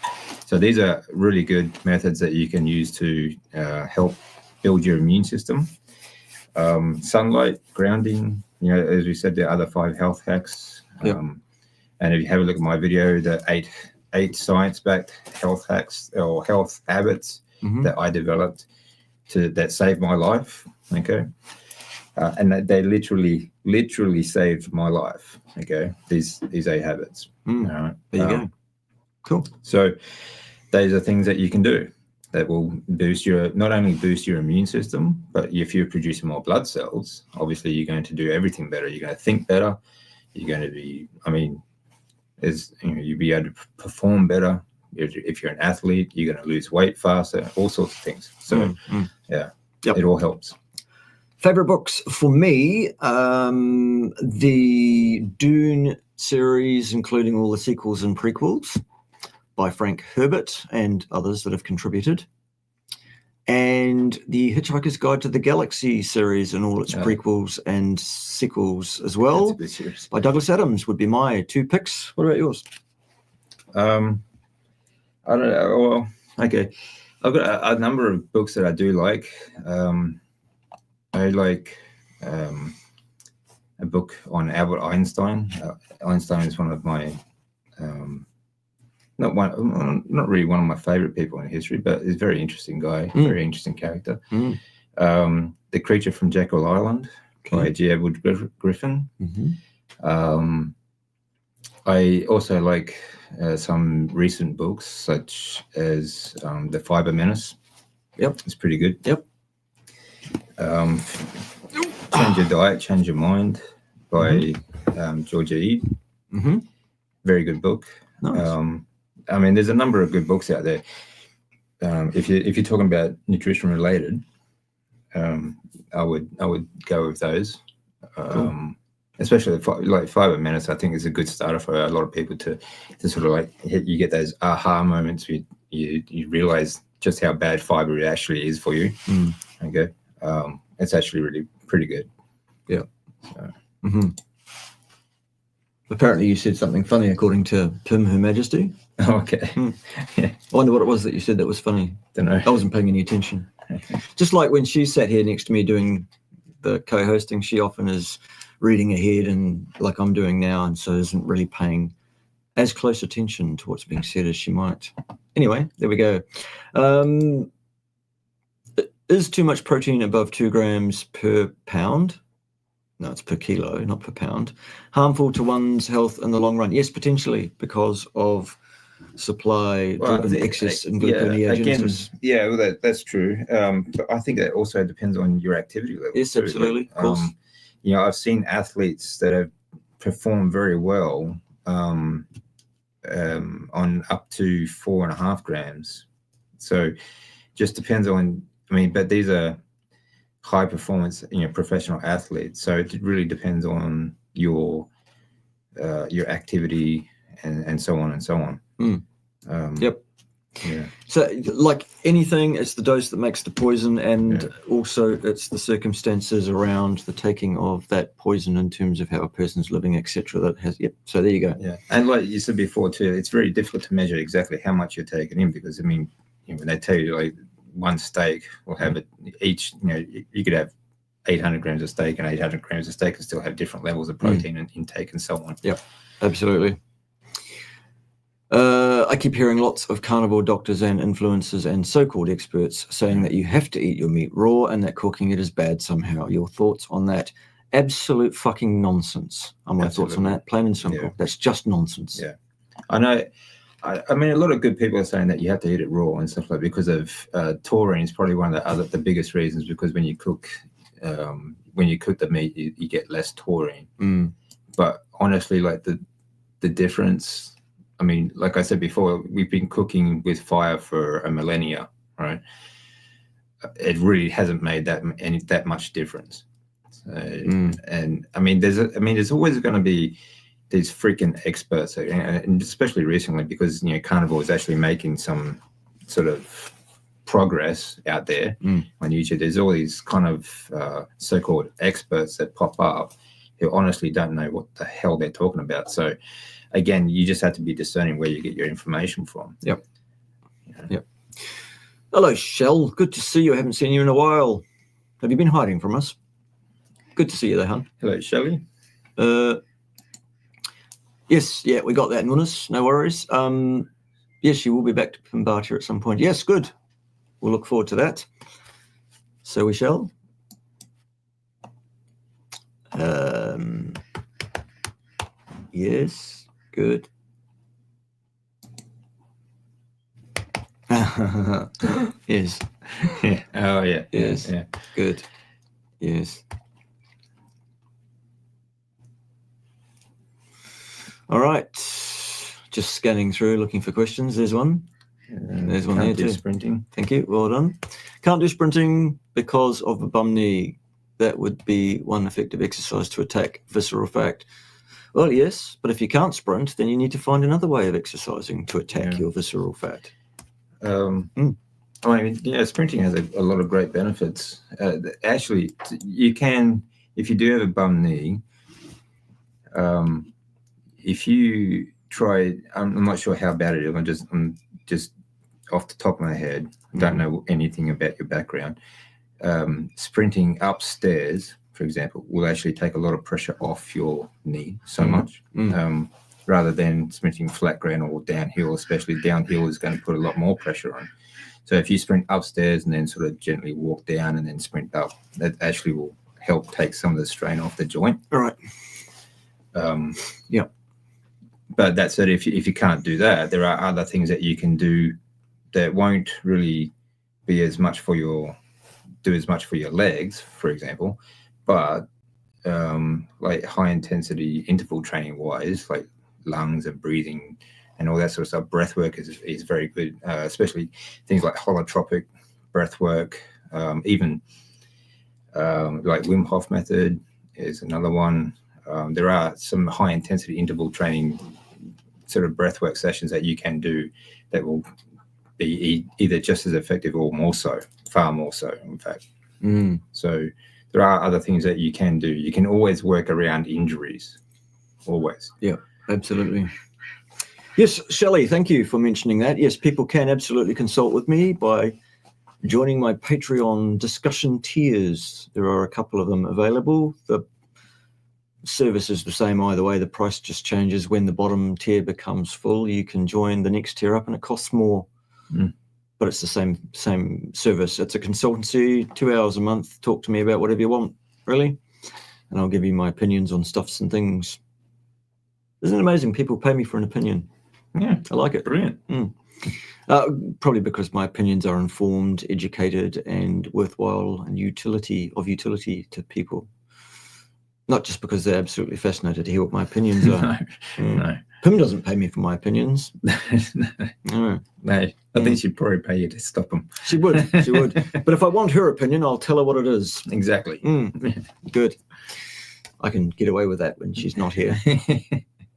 So these are really good methods that you can use to help build your immune system. Sunlight, grounding, as we said, there are other 5 health hacks. Yep. And if you have a look at my video, the eight science-backed health hacks or health habits that I developed that saved my life. Okay. And they literally saved my life. Okay. These 8 habits. All right. There you go. Cool. So those are things that you can do that will not only boost your immune system, but if you're producing more blood cells, obviously you're going to do everything better. You're going to think better. You're going to be, you'll be able to perform better. If you're an athlete, you're going to lose weight faster, all sorts of things. So, It all helps. Favorite books for me, the Dune series, including all the sequels and prequels by Frank Herbert and others that have contributed, and the Hitchhiker's Guide to the Galaxy series and all its prequels and sequels as well. That's a good series. By Douglas Adams would be my 2 picks. What about yours? I don't know. Well, okay. I've got a number of books that I do like. I like a book on Albert Einstein. Einstein is one of my not really one of my favorite people in history, but he's a very interesting guy, very interesting character. The Creature from Jekyll Island by G. Edward Griffin. I also like some recent books, such as The Fiber Menace. Yep. It's pretty good. Yep. Change Your Diet, Change Your Mind by Georgia Ede. Very good book. Nice. There's a number of good books out there. If you're talking about nutrition related, I would go with those. Cool. Especially like Fiber Menace, I think is a good starter for a lot of people to sort of like you get those aha moments. You realize just how bad fiber actually is for you. Okay, it's actually really pretty good. Yeah. So. Apparently, you said something funny, according to Pim, Her Majesty. Okay. Yeah. I wonder what it was that you said that was funny. Don't know. I wasn't paying any attention. Just like when she sat here next to me doing the co-hosting, she often is reading ahead and like I'm doing now, and so isn't really paying as close attention to what's being said as she might. Anyway, there we go. Is too much protein above 2 grams per pound? No, it's per kilo, not per pound. Harmful to one's health in the long run? Yes, potentially, because of supply-driven excess in gluconeogenesis. That's true. But I think that also depends on your activity level. Yes, absolutely. Of course. I've seen athletes that have performed very well on up to 4.5 grams. So just depends on, but these are high performance, professional athletes. So it really depends on your activity and so on and so on. Yep. Yeah. So like anything, it's the dose that makes the poison, and also it's the circumstances around the taking of that poison in terms of how a person's living, etc. That has, so there you go. Yeah. And like you said before too, it's very difficult to measure exactly how much you're taking in, because when they tell you like one steak will have it each, you could have 800 grams of steak and 800 grams of steak and still have different levels of protein and intake and so on. Yep, absolutely. I keep hearing lots of carnivore doctors and influencers and so-called experts saying that you have to eat your meat raw and that cooking it is bad somehow. Your thoughts on that? Absolute fucking nonsense. My thoughts on that, plain and simple. Yeah. That's just nonsense. Yeah, I know. A lot of good people are saying that you have to eat it raw and stuff like that because of taurine is probably one of the biggest reasons, because when you cook the meat, you get less taurine. But honestly, like the difference, like I said before, we've been cooking with fire for a millennia, right? It really hasn't made that much difference. So, and there's always going to be these freaking experts, and especially recently, because carnivore is actually making some sort of progress out there on YouTube. There's all these kind of so-called experts that pop up who honestly don't know what the hell they're talking about. So again, you just have to be discerning where you get your information from. Yep. Hello, Shell. Good to see you. I haven't seen you in a while. Have you been hiding from us? Good to see you there, hon. Hello, Shelley. Yes, yeah, we got that, Nunes. No worries. Yes, you will be back to Pimbatia at some point. Yes, good. We'll look forward to that. So we shall. Yes, good. Yes. Yeah. Oh, yeah. Yes. Yeah. Good. Yes. All right. Just scanning through, looking for questions. There's one. There's one there too. Sprinting. Thank you. Well done. Can't do sprinting because of a bum knee. That would be one effective exercise to attack visceral fat. Well, yes, but if you can't sprint, then you need to find another way of exercising to attack your visceral fat. I mean, yeah, sprinting has a lot of great benefits. Actually, you can, if you do have a bum knee, if you try, I'm not sure how bad it is. I'm just off the top of my head, don't know anything about your background. Sprinting upstairs, for example, will actually take a lot of pressure off your knee much, rather than sprinting flat ground or downhill. Especially downhill is going to put a lot more pressure on. So if you sprint upstairs and then sort of gently walk down and then sprint up, that actually will help take some of the strain off the joint. All right. Yeah. But that said, if you can't do that, there are other things that you can do that won't really be as much for your legs, for example, but like high intensity interval training wise, like lungs and breathing and all that sort of stuff. Breath work is very good, especially things like holotropic breath work, even like Wim Hof method is another one. There are some high intensity interval training sort of breathwork sessions that you can do that will be either just as effective or more so, far more so, in fact. So there are other things that you can do. You can always work around injuries, always. Yeah, absolutely. Yes, Shelley, thank you for mentioning that. Yes, people can absolutely consult with me by joining my Patreon discussion tiers. There are a couple of them available. The service is the same either way. The price just changes when the bottom tier becomes full. You can join the next tier up and it costs more, but it's the same service. It's a consultancy, 2 hours a month. Talk to me about whatever you want, really, and I'll give you my opinions on stuffs and things. Isn't it amazing? People pay me for an opinion. Yeah, I like it. Brilliant. Probably because my opinions are informed, educated, and worthwhile and utility to people. Not just because they're absolutely fascinated to hear what my opinions are. No. Pim doesn't pay me for my opinions. No. I think she'd probably pay you to stop them. She would. But if I want her opinion, I'll tell her what it is. Exactly. Good. I can get away with that when she's not here.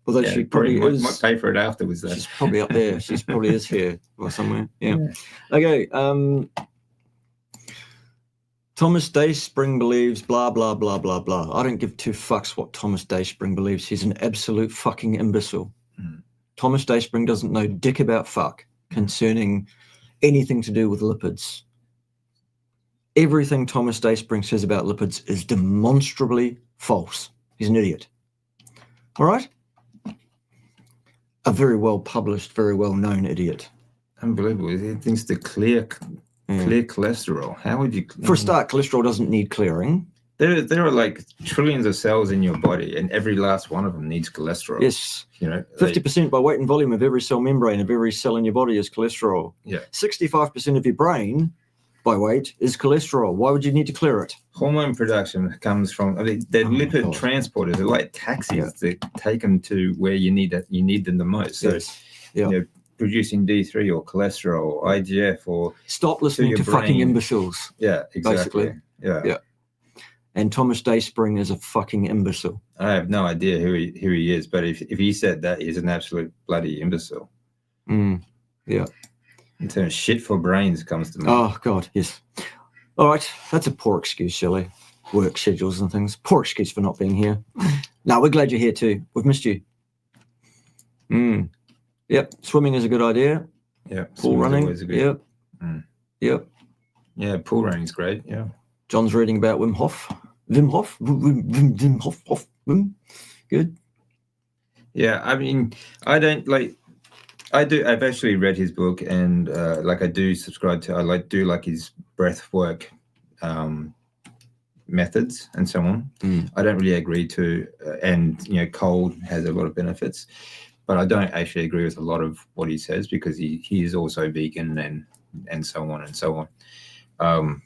Although she probably might pay for it afterwards, though. She's probably up there. She probably is here or somewhere. Yeah. Okay. Thomas Dayspring believes blah, blah, blah, blah, blah. I don't give two fucks what Thomas Dayspring believes. He's an absolute fucking imbecile. Thomas Dayspring doesn't know dick about fuck concerning anything to do with lipids. Everything Thomas Dayspring says about lipids is demonstrably false. He's an idiot. All right? A very well published, very well known idiot. Unbelievable. He thinks to clear cholesterol. How would you? For a start, cholesterol doesn't need clearing. There are like trillions of cells in your body, and every last one of them needs cholesterol. Yes. 50% by weight and volume of every cell membrane of every cell in your body is cholesterol. Yeah. 65% of your brain by weight is cholesterol. Why would you need to clear it? Hormone production comes from they're lipid transporters. They're like taxis that take them to where you need them the most. So, producing D3 or cholesterol or IGF or stop listening to fucking imbeciles. Yeah, exactly. Basically. Yeah. And Thomas Dayspring is a fucking imbecile. I have no idea who he is, but if he said that, he's an absolute bloody imbecile. Yeah. In terms of shit for brains comes to me. Oh, God, yes. All right, that's a poor excuse, Shelley. Work schedules and things. Poor excuse for not being here. No, we're glad you're here too. We've missed you. Yep, swimming is a good idea. Yeah, pool running. Yep. Yep. Yeah, pool running's great. Yeah. John's reading about Wim Hof. Wim Hof. Good. Yeah, I mean, I don't like. I've actually read his book, and I do subscribe to. I do like his breath work methods and so on. I don't really agree to, and cold has a lot of benefits, but I don't actually agree with a lot of what he says because he is also vegan and so on and so on.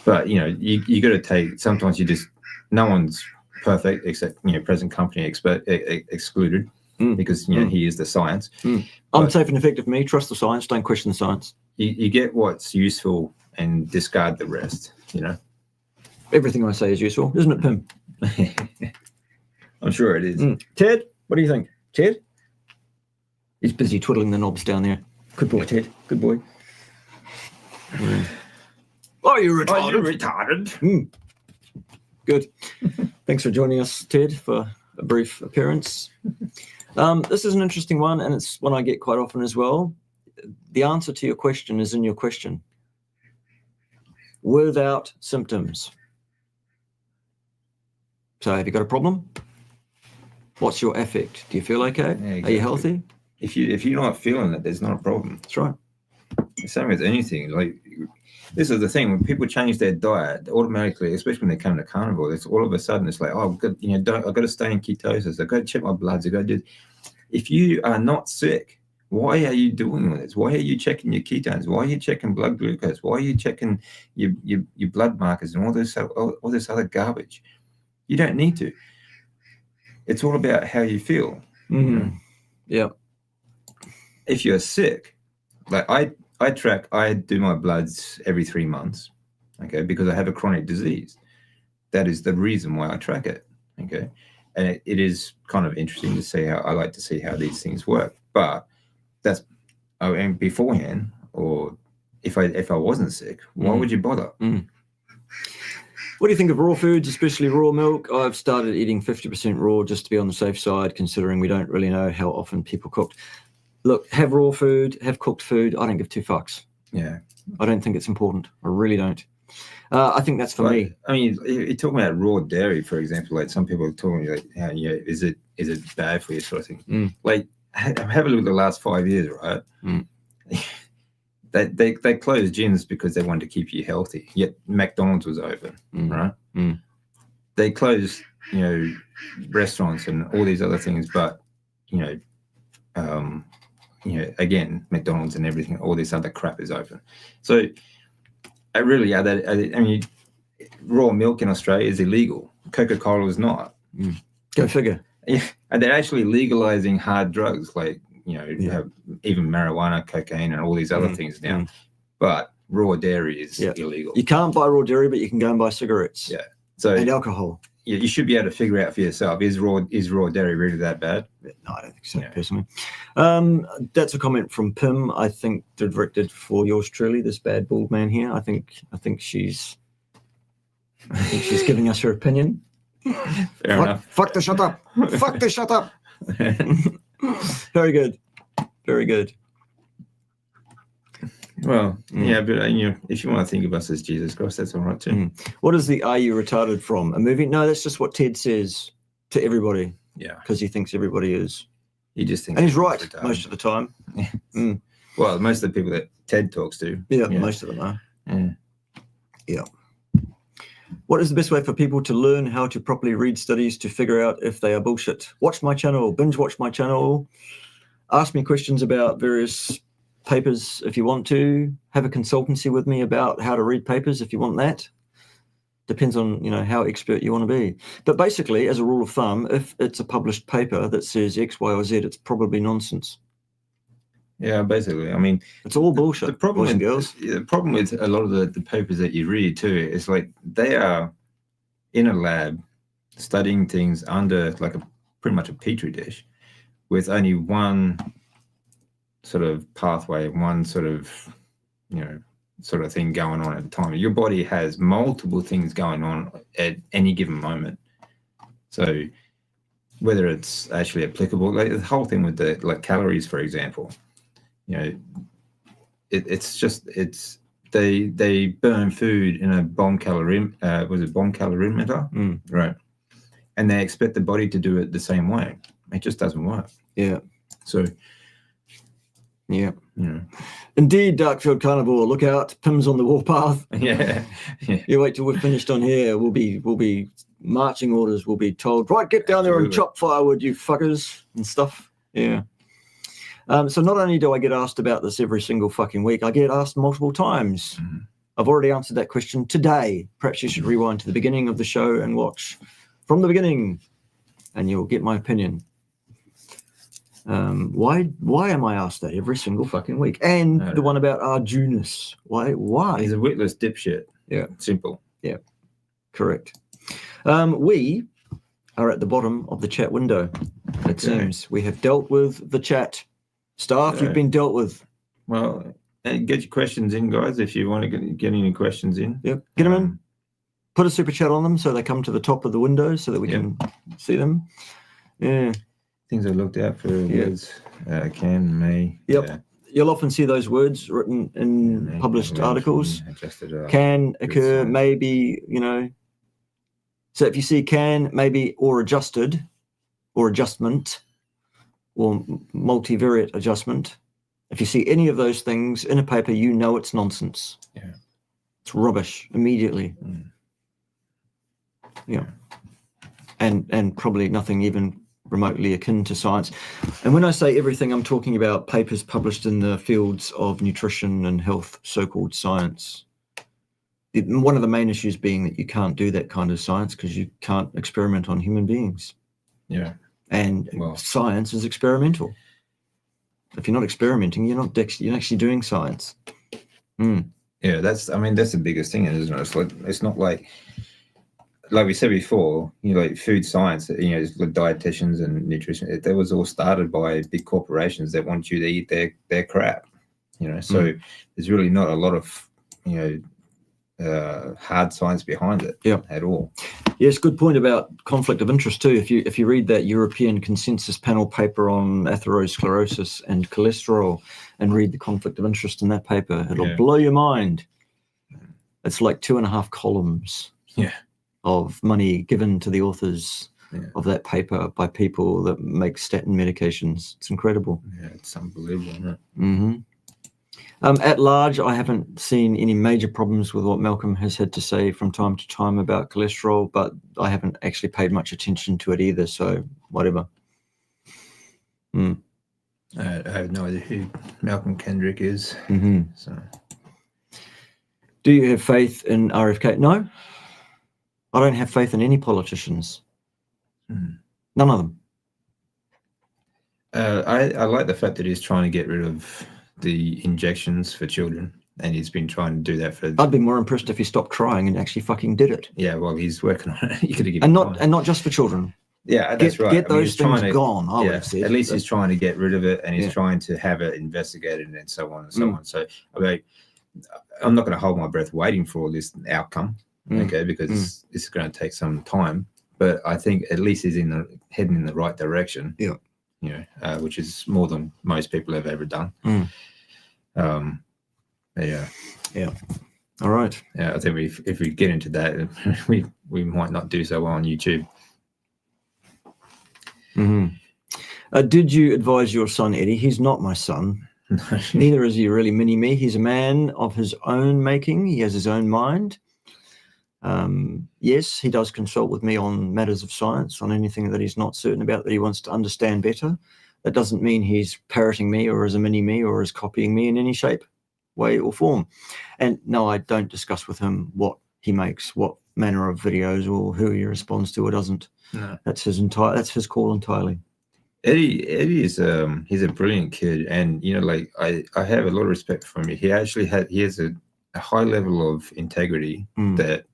But you got to take. Sometimes no one's perfect except present company excluded. Because he is the science. Unsafe and effective me. Trust the science. Don't question the science. You get what's useful and discard the rest. Everything I say is useful, isn't it, Pim? I'm sure it is. Ted, what do you think? Ted? He's busy twiddling the knobs down there. Good boy, Ted. Good boy. Are you retarded? Good. Thanks for joining us, Ted, for a brief appearance. This is an interesting one, and it's one I get quite often as well. The answer to your question is in your question. Without symptoms. So have you got a problem? What's your affect? Do you feel okay? Yeah, exactly. Are you healthy? If you're not feeling it, there's not a problem. That's right. Same with anything. Like, this is the thing, when people change their diet, automatically, especially when they come to carnivore, it's all of a sudden it's like, oh, I've got to stay in ketosis. I've got to check my bloods. I've got to do. If you are not sick, why are you doing this? Why are you checking your ketones? Why are you checking blood glucose? Why are you checking your blood markers and all this other garbage? You don't need to. It's all about how you feel. Yeah. If you're sick, like I do my bloods every 3 months, okay, because I have a chronic disease. That is the reason why I track it, okay? And it is kind of interesting to see how these things work. But and beforehand, or if I wasn't sick, why would you bother? What do you think of raw foods, especially raw milk? I've started eating 50% raw just to be on the safe side, considering we don't really know how often people cook. Look, have raw food, have cooked food. I don't give two fucks. Yeah. I don't think it's important. I really don't. I think that's for me. I mean, you're talking about raw dairy, for example. Like some people are talking like, is it bad for you, sort of thing. Like, have a look at the last 5 years, right? They closed gyms because they wanted to keep you healthy. Yet McDonald's was open, right? They closed, restaurants and all these other things, but again, McDonald's and everything, all this other crap is open. So, I mean, raw milk in Australia is illegal. Coca-Cola is not. Go figure. Yeah, and they're actually legalizing hard drugs like you have even marijuana, cocaine, and all these other things now. But raw dairy is illegal. You can't buy raw dairy, but you can go and buy cigarettes. Yeah. And alcohol. Yeah, you should be able to figure out for yourself, is raw dairy really that bad? No, I don't think so, personally. That's a comment from Pim, I think directed for yours truly, this bad bald man here. I think she's giving us her opinion. Fair enough. Fuck the shut up. Fuck the shut up. Very good. Very good. Well, yeah, but if you want to think of us as Jesus Christ, that's all right too. What is the "Are you retarded" from? A movie? No, that's just what Ted says to everybody. Yeah, because he thinks everybody is. He just thinks, and he's right most of the time. Well, most of the people that Ted talks to. Yeah, most of them are. Yeah. What is the best way for people to learn how to properly read studies to figure out if they are bullshit? Watch my channel, binge watch my channel, ask me questions about various papers if you want to, have a consultancy with me about how to read papers if you want that. Depends on, how expert you want to be. But basically, as a rule of thumb, if it's a published paper that says X, Y, or Z, it's probably nonsense. Yeah, basically. I mean, it's all bullshit. The problem with a lot of the papers that you read too is like they are in a lab studying things under like pretty much a petri dish with only one sort of pathway, one sort of thing going on at the time. Your body has multiple things going on at any given moment. So whether it's actually applicable, like the whole thing with the calories, for example, they burn food in a bomb calorimeter, right? And they expect the body to do it the same way. It just doesn't work. Yeah. So, yeah. Indeed, Darkfield Carnivore, look out! Pim's on the warpath. Yeah. You wait till we're finished on here. We'll be marching orders. We'll be told, right, get down there and chop firewood, you fuckers and stuff. Yeah. So not only do I get asked about this every single fucking week, I get asked multiple times. I've already answered that question today. Perhaps you should rewind to the beginning of the show and watch from the beginning, and you'll get my opinion. Why am I asked that every single fucking week? And the one about Arjunas. Why? He's a witless dipshit. Yeah. Simple. Yeah. Correct. We are at the bottom of the chat window. It seems we have dealt with the chat. Staff, you've been dealt with. Well, and get your questions in, guys, if you want to get any questions in. Yep. Get them in. Put a super chat on them so they come to the top of the window so that we can see them. Yeah. Things I looked out for words. Can, may. Yep. Yeah. You'll often see those words written in published articles. Can occur, maybe, So if you see can, maybe, or adjusted, or adjustment, or multivariate adjustment, if you see any of those things in a paper, you know it's nonsense. Yeah. It's rubbish immediately. Yeah. And probably nothing even remotely akin to science. And when I say everything, I'm talking about papers published in the fields of nutrition and health, so-called science. One of the main issues being that you can't do that kind of science because you can't experiment on human beings. Yeah. And science is experimental. If you're not experimenting, you're actually doing science. Yeah, that's the biggest thing, isn't it? It's not like we said before, like food science, like dietitians and nutrition, that was all started by big corporations that want you to eat their crap, So there's really not a lot of, hard science behind it at all. Yes, good point about conflict of interest too. If you read that European Consensus Panel paper on atherosclerosis and cholesterol and read the conflict of interest in that paper, it'll blow your mind. It's like 2.5 columns of money given to the authors of that paper by people that make statin medications. It's incredible. Yeah, it's unbelievable, isn't it? Mm-hmm. At large, I haven't seen any major problems with what Malcolm has had to say from time to time about cholesterol, but I haven't actually paid much attention to it either, so whatever. I have no idea who Malcolm Kendrick is. So, do you have faith in RFK? No, I don't have faith in any politicians. None of them. I like the fact that he's trying to get rid of the injections for children, and he's been trying to do that for. I'd be more impressed if he stopped trying and actually fucking did it. Yeah, well, he's working on it. You could have given and not just for children. Yeah, that's right. Get those things gone. I would have said. At least he's trying to get rid of it, and he's trying to have it investigated and so on and so on. So I'm not going to hold my breath waiting for all this outcome, because it's going to take some time. But I think at least he's heading in the right direction. Yeah. Which is more than most people have ever done. Yeah. All right. Yeah, I think if we get into that, we might not do so well on YouTube. Did you advise your son, Eddie? He's not my son. Neither is he really mini-me. He's a man of his own making. He has his own mind. Yes, he does consult with me on matters of science, on anything that he's not certain about, that he wants to understand better. That doesn't mean he's parroting me or is a mini-me or is copying me in any shape, way or form. And no, I don't discuss with him what he makes, what manner of videos, or who he responds to or doesn't. No. That's his call entirely. Eddie is he's a brilliant kid, and I have a lot of respect for him. He has a high level of integrity that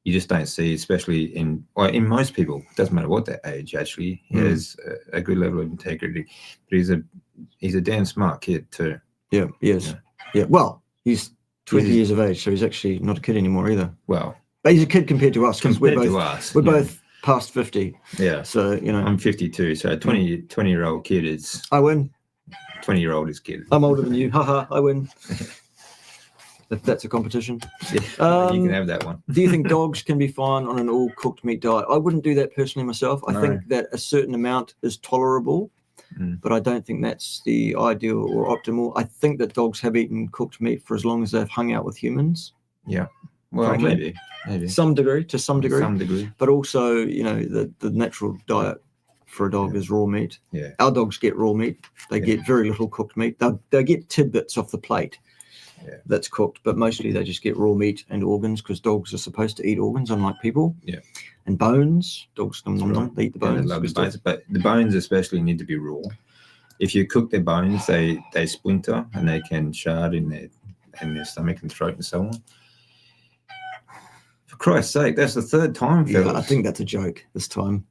you just don't see, especially in most people. It doesn't matter what their age. Actually, he has a good level of integrity. But he's a damn smart kid too. Yeah, he is. Yeah. Well, he's 20 years of age, so he's actually not a kid anymore either. Well, but he's a kid compared to us, because we're both past 50. Yeah. So I'm 52. So a 20-year-old kid is. I win. 20-year-old is kid. I'm older than you. Haha. I win. if that's a competition. Yeah, you can have that one. Do you think dogs can be fine on an all-cooked meat diet? I wouldn't do that personally myself. I think that a certain amount is tolerable, but I don't think that's the ideal or optimal. I think that dogs have eaten cooked meat for as long as they've hung out with humans. Yeah. Well, frankly. maybe. To some degree. But also, you know, the natural diet for a dog is raw meat. Yeah. Our dogs get raw meat. They get very little cooked meat. They get tidbits off the plate that's cooked, but mostly they just get raw meat and organs, because dogs are supposed to eat organs, unlike people. Yeah. And bones. Dogs they eat the bones. Yeah, they love the bones, but the bones especially need to be raw. If you cook their bones, they splinter and they can shard in their stomach and throat and so on. For Christ's sake, that's the third time, fellas. Yeah, I think that's a joke this time.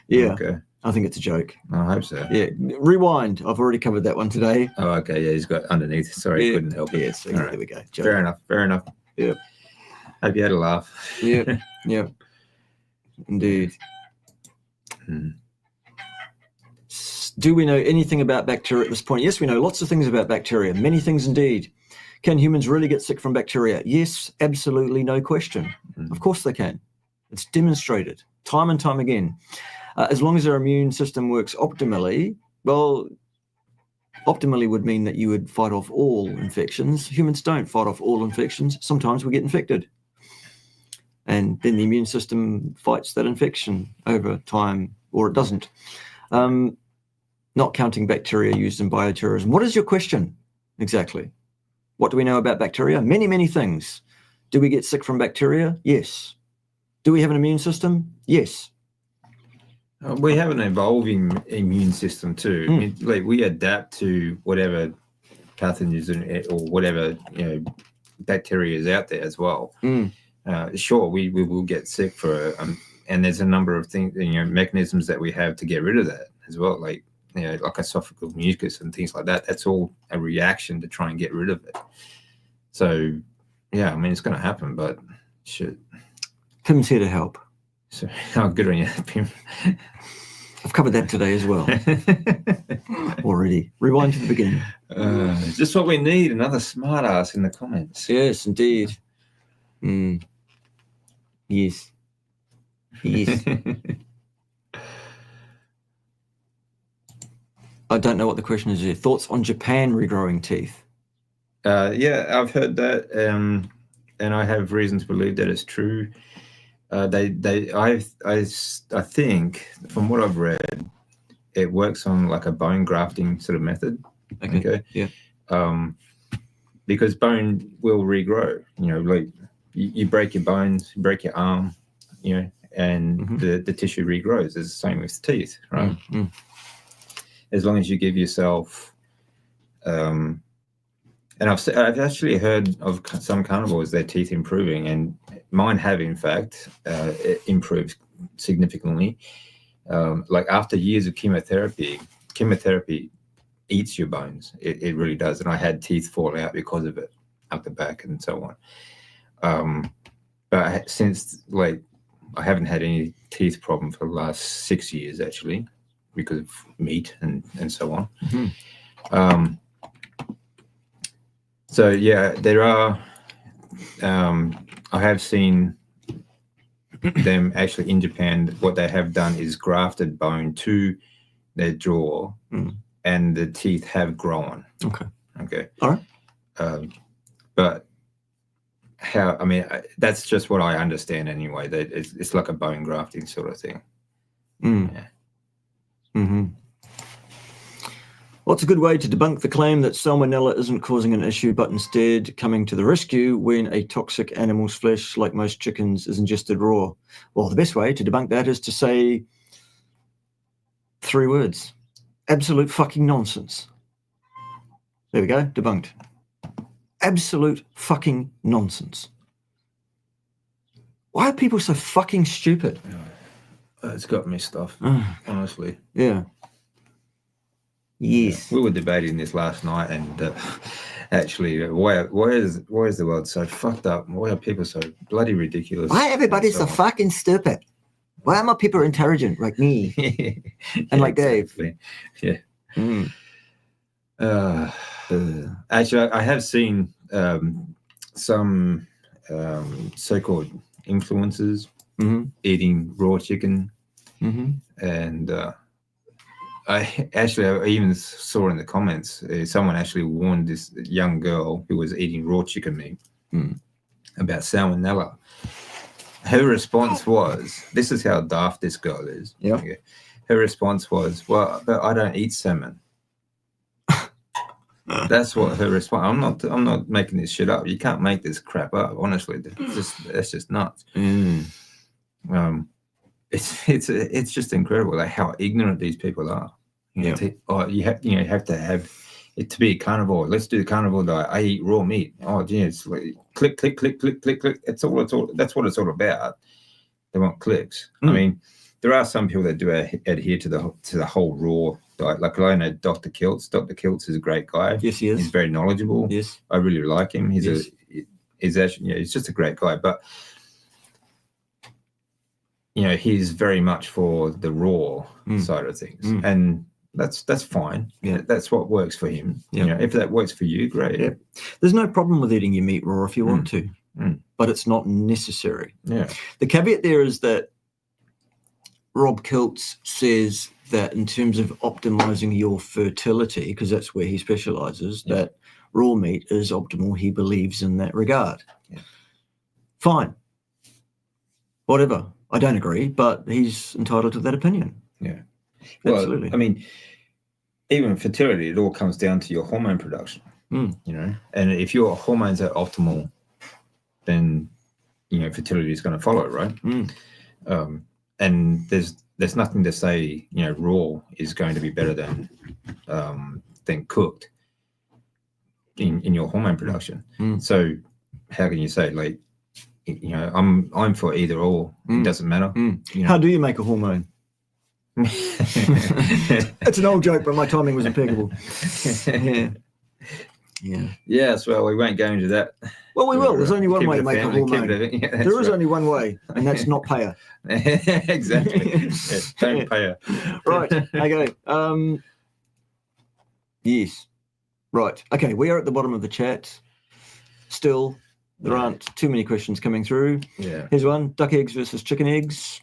Yeah. Okay. I think it's a joke. I hope so. Yeah. Rewind. I've already covered that one today. Oh, okay. Yeah, he's got underneath. Sorry, couldn't help it. Yeah, so there we go. Joke. Fair enough. Yeah. Hope you had a laugh. Yeah. Yeah. Indeed. Do we know anything about bacteria at this point? Yes, we know lots of things about bacteria. Many things indeed. Can humans really get sick from bacteria? Yes, absolutely, no question. Of course they can. It's demonstrated time and time again. As long as their immune system works optimally, well, optimally would mean that you would fight off all infections. Humans don't fight off all infections. Sometimes we get infected. And then the immune system fights that infection over time, or it doesn't. Not counting bacteria used in bioterrorism. What is your question exactly? What do we know about bacteria? Many, many things. Do we get sick from bacteria? Yes. Do we have an immune system? Yes. We have an evolving immune system too. I mean, like we adapt to whatever pathogens or whatever bacteria is out there as well. Sure, we will get sick for, and there's a number of things, mechanisms that we have to get rid of that as well, like esophageal mucus and things like that. That's all a reaction to try and get rid of it. So, yeah, I mean, it's going to happen, but shit. Pim's here to help. So, good on you, Pim. I've covered that today as well. Already. Rewind to the beginning. Just what we need, another smart ass in the comments. Yes, indeed. Yes. I don't know what the question is here. Thoughts on Japan regrowing teeth? Yeah, I've heard that, and I have reason to believe that it's true. I think from what I've read, it works on like a bone grafting sort of method. Okay. Yeah. Because bone will regrow. Like you break your bones, you break your arm, and the tissue regrows. It's the same with teeth, right? As long as you give yourself, and I've actually heard of some carnivores, their teeth improving, and mine have in fact improved significantly. Like after years of chemotherapy eats your bones. It really does, and I had teeth fall out because of it, up the back and so on. But since I haven't had any teeth problem for the last 6 years actually, because of meat and so on. So yeah, there are. I have seen them actually in Japan. What they have done is grafted bone to their jaw, and the teeth have grown. Okay. All right. But how? I mean, that's just what I understand anyway. That it's like a bone grafting sort of thing. Yeah. Well, it's a good way to debunk the claim that salmonella isn't causing an issue, but instead coming to the rescue when a toxic animal's flesh, like most chickens, is ingested raw. Well, the best way to debunk that is to say 3 words. Absolute fucking nonsense. There we go, debunked. Absolute fucking nonsense. Why are people so fucking stupid? It's got me stuff, honestly. Yeah. Yes. We were debating this last night, and actually, why is the world so fucked up? Why are people so bloody ridiculous? Why everybody so fucking stupid? Why are people intelligent like me and like Dave? Yeah. Actually, I have seen some so-called influencers eating raw chicken, and I even saw in the comments someone actually warned this young girl who was eating raw chicken meat about salmonella. Her response was, "This is how daft this girl is." Yeah. Okay. Her response was, "Well, but I don't eat salmon." That's what her response. I'm not making this shit up. You can't make this crap up. Honestly, that's just nuts. It's just incredible, like how ignorant these people are. You have to have it to be a carnivore. Let's do the carnivore diet. I eat raw meat. Oh, gee, it's like click, click, click, click, click, click. That's what it's all about. They want clicks. I mean, there are some people that do adhere to the whole raw diet. Like I know Dr. Kiltz. Dr. Kiltz is a great guy. Yes, he is. He's very knowledgeable. Yes, I really like him. He's actually he's just a great guy. But he's very much for the raw side of things, and that's fine. Yeah, that's what works for him. Yeah. If that works for you, great. Yeah. There's no problem with eating your meat raw if you want to, but it's not necessary. Yeah. The caveat there is that Rob Kiltz says that in terms of optimizing your fertility, because that's where he specializes, that raw meat is optimal. He believes in that regard. Yeah. Fine. Whatever. I don't agree, but he's entitled to that opinion. Yeah. Well, absolutely. I mean, even fertility, it all comes down to your hormone production, and if your hormones are optimal, then, fertility is going to follow, right? And there's nothing to say, raw is going to be better than cooked in your hormone production. So how can you say, like, I'm for either or. It doesn't matter. How do you make a hormone? It's an old joke, but my timing was impeccable. Yeah. Yes, well, we won't go into that. Well, we will. There's only one way to make a hormone. There is only one way, and that's not pay her. Exactly. Don't pay her. Right. Okay. Yes. Right. Okay. We are at the bottom of the chat. Still, there aren't too many questions coming through. Yeah. Here's one: duck eggs versus chicken eggs.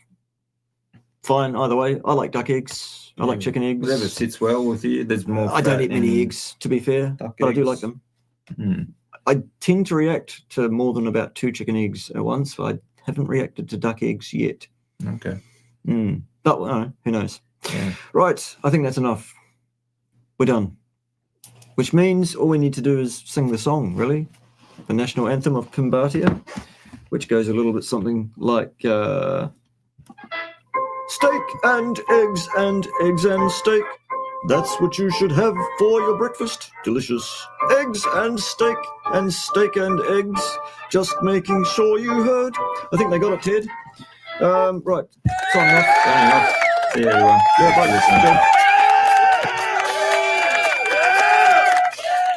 Fine, either way. I like duck eggs. I like chicken eggs. Whatever sits well with you. There's more. I don't eat many eggs, to be fair, but I do like them. I tend to react to more than about 2 chicken eggs at once. I haven't reacted to duck eggs yet. Okay. But who knows? Yeah. Right, I think that's enough. We're done. Which means all we need to do is sing the song, really. The national anthem of Pimbatia, which goes a little bit something like... steak and eggs and eggs and steak. That's what you should have for your breakfast. Delicious. Eggs and steak and eggs. Just making sure you heard. I think they got it, Ted. Right. Signing off. See you, everyone. Yeah, bye.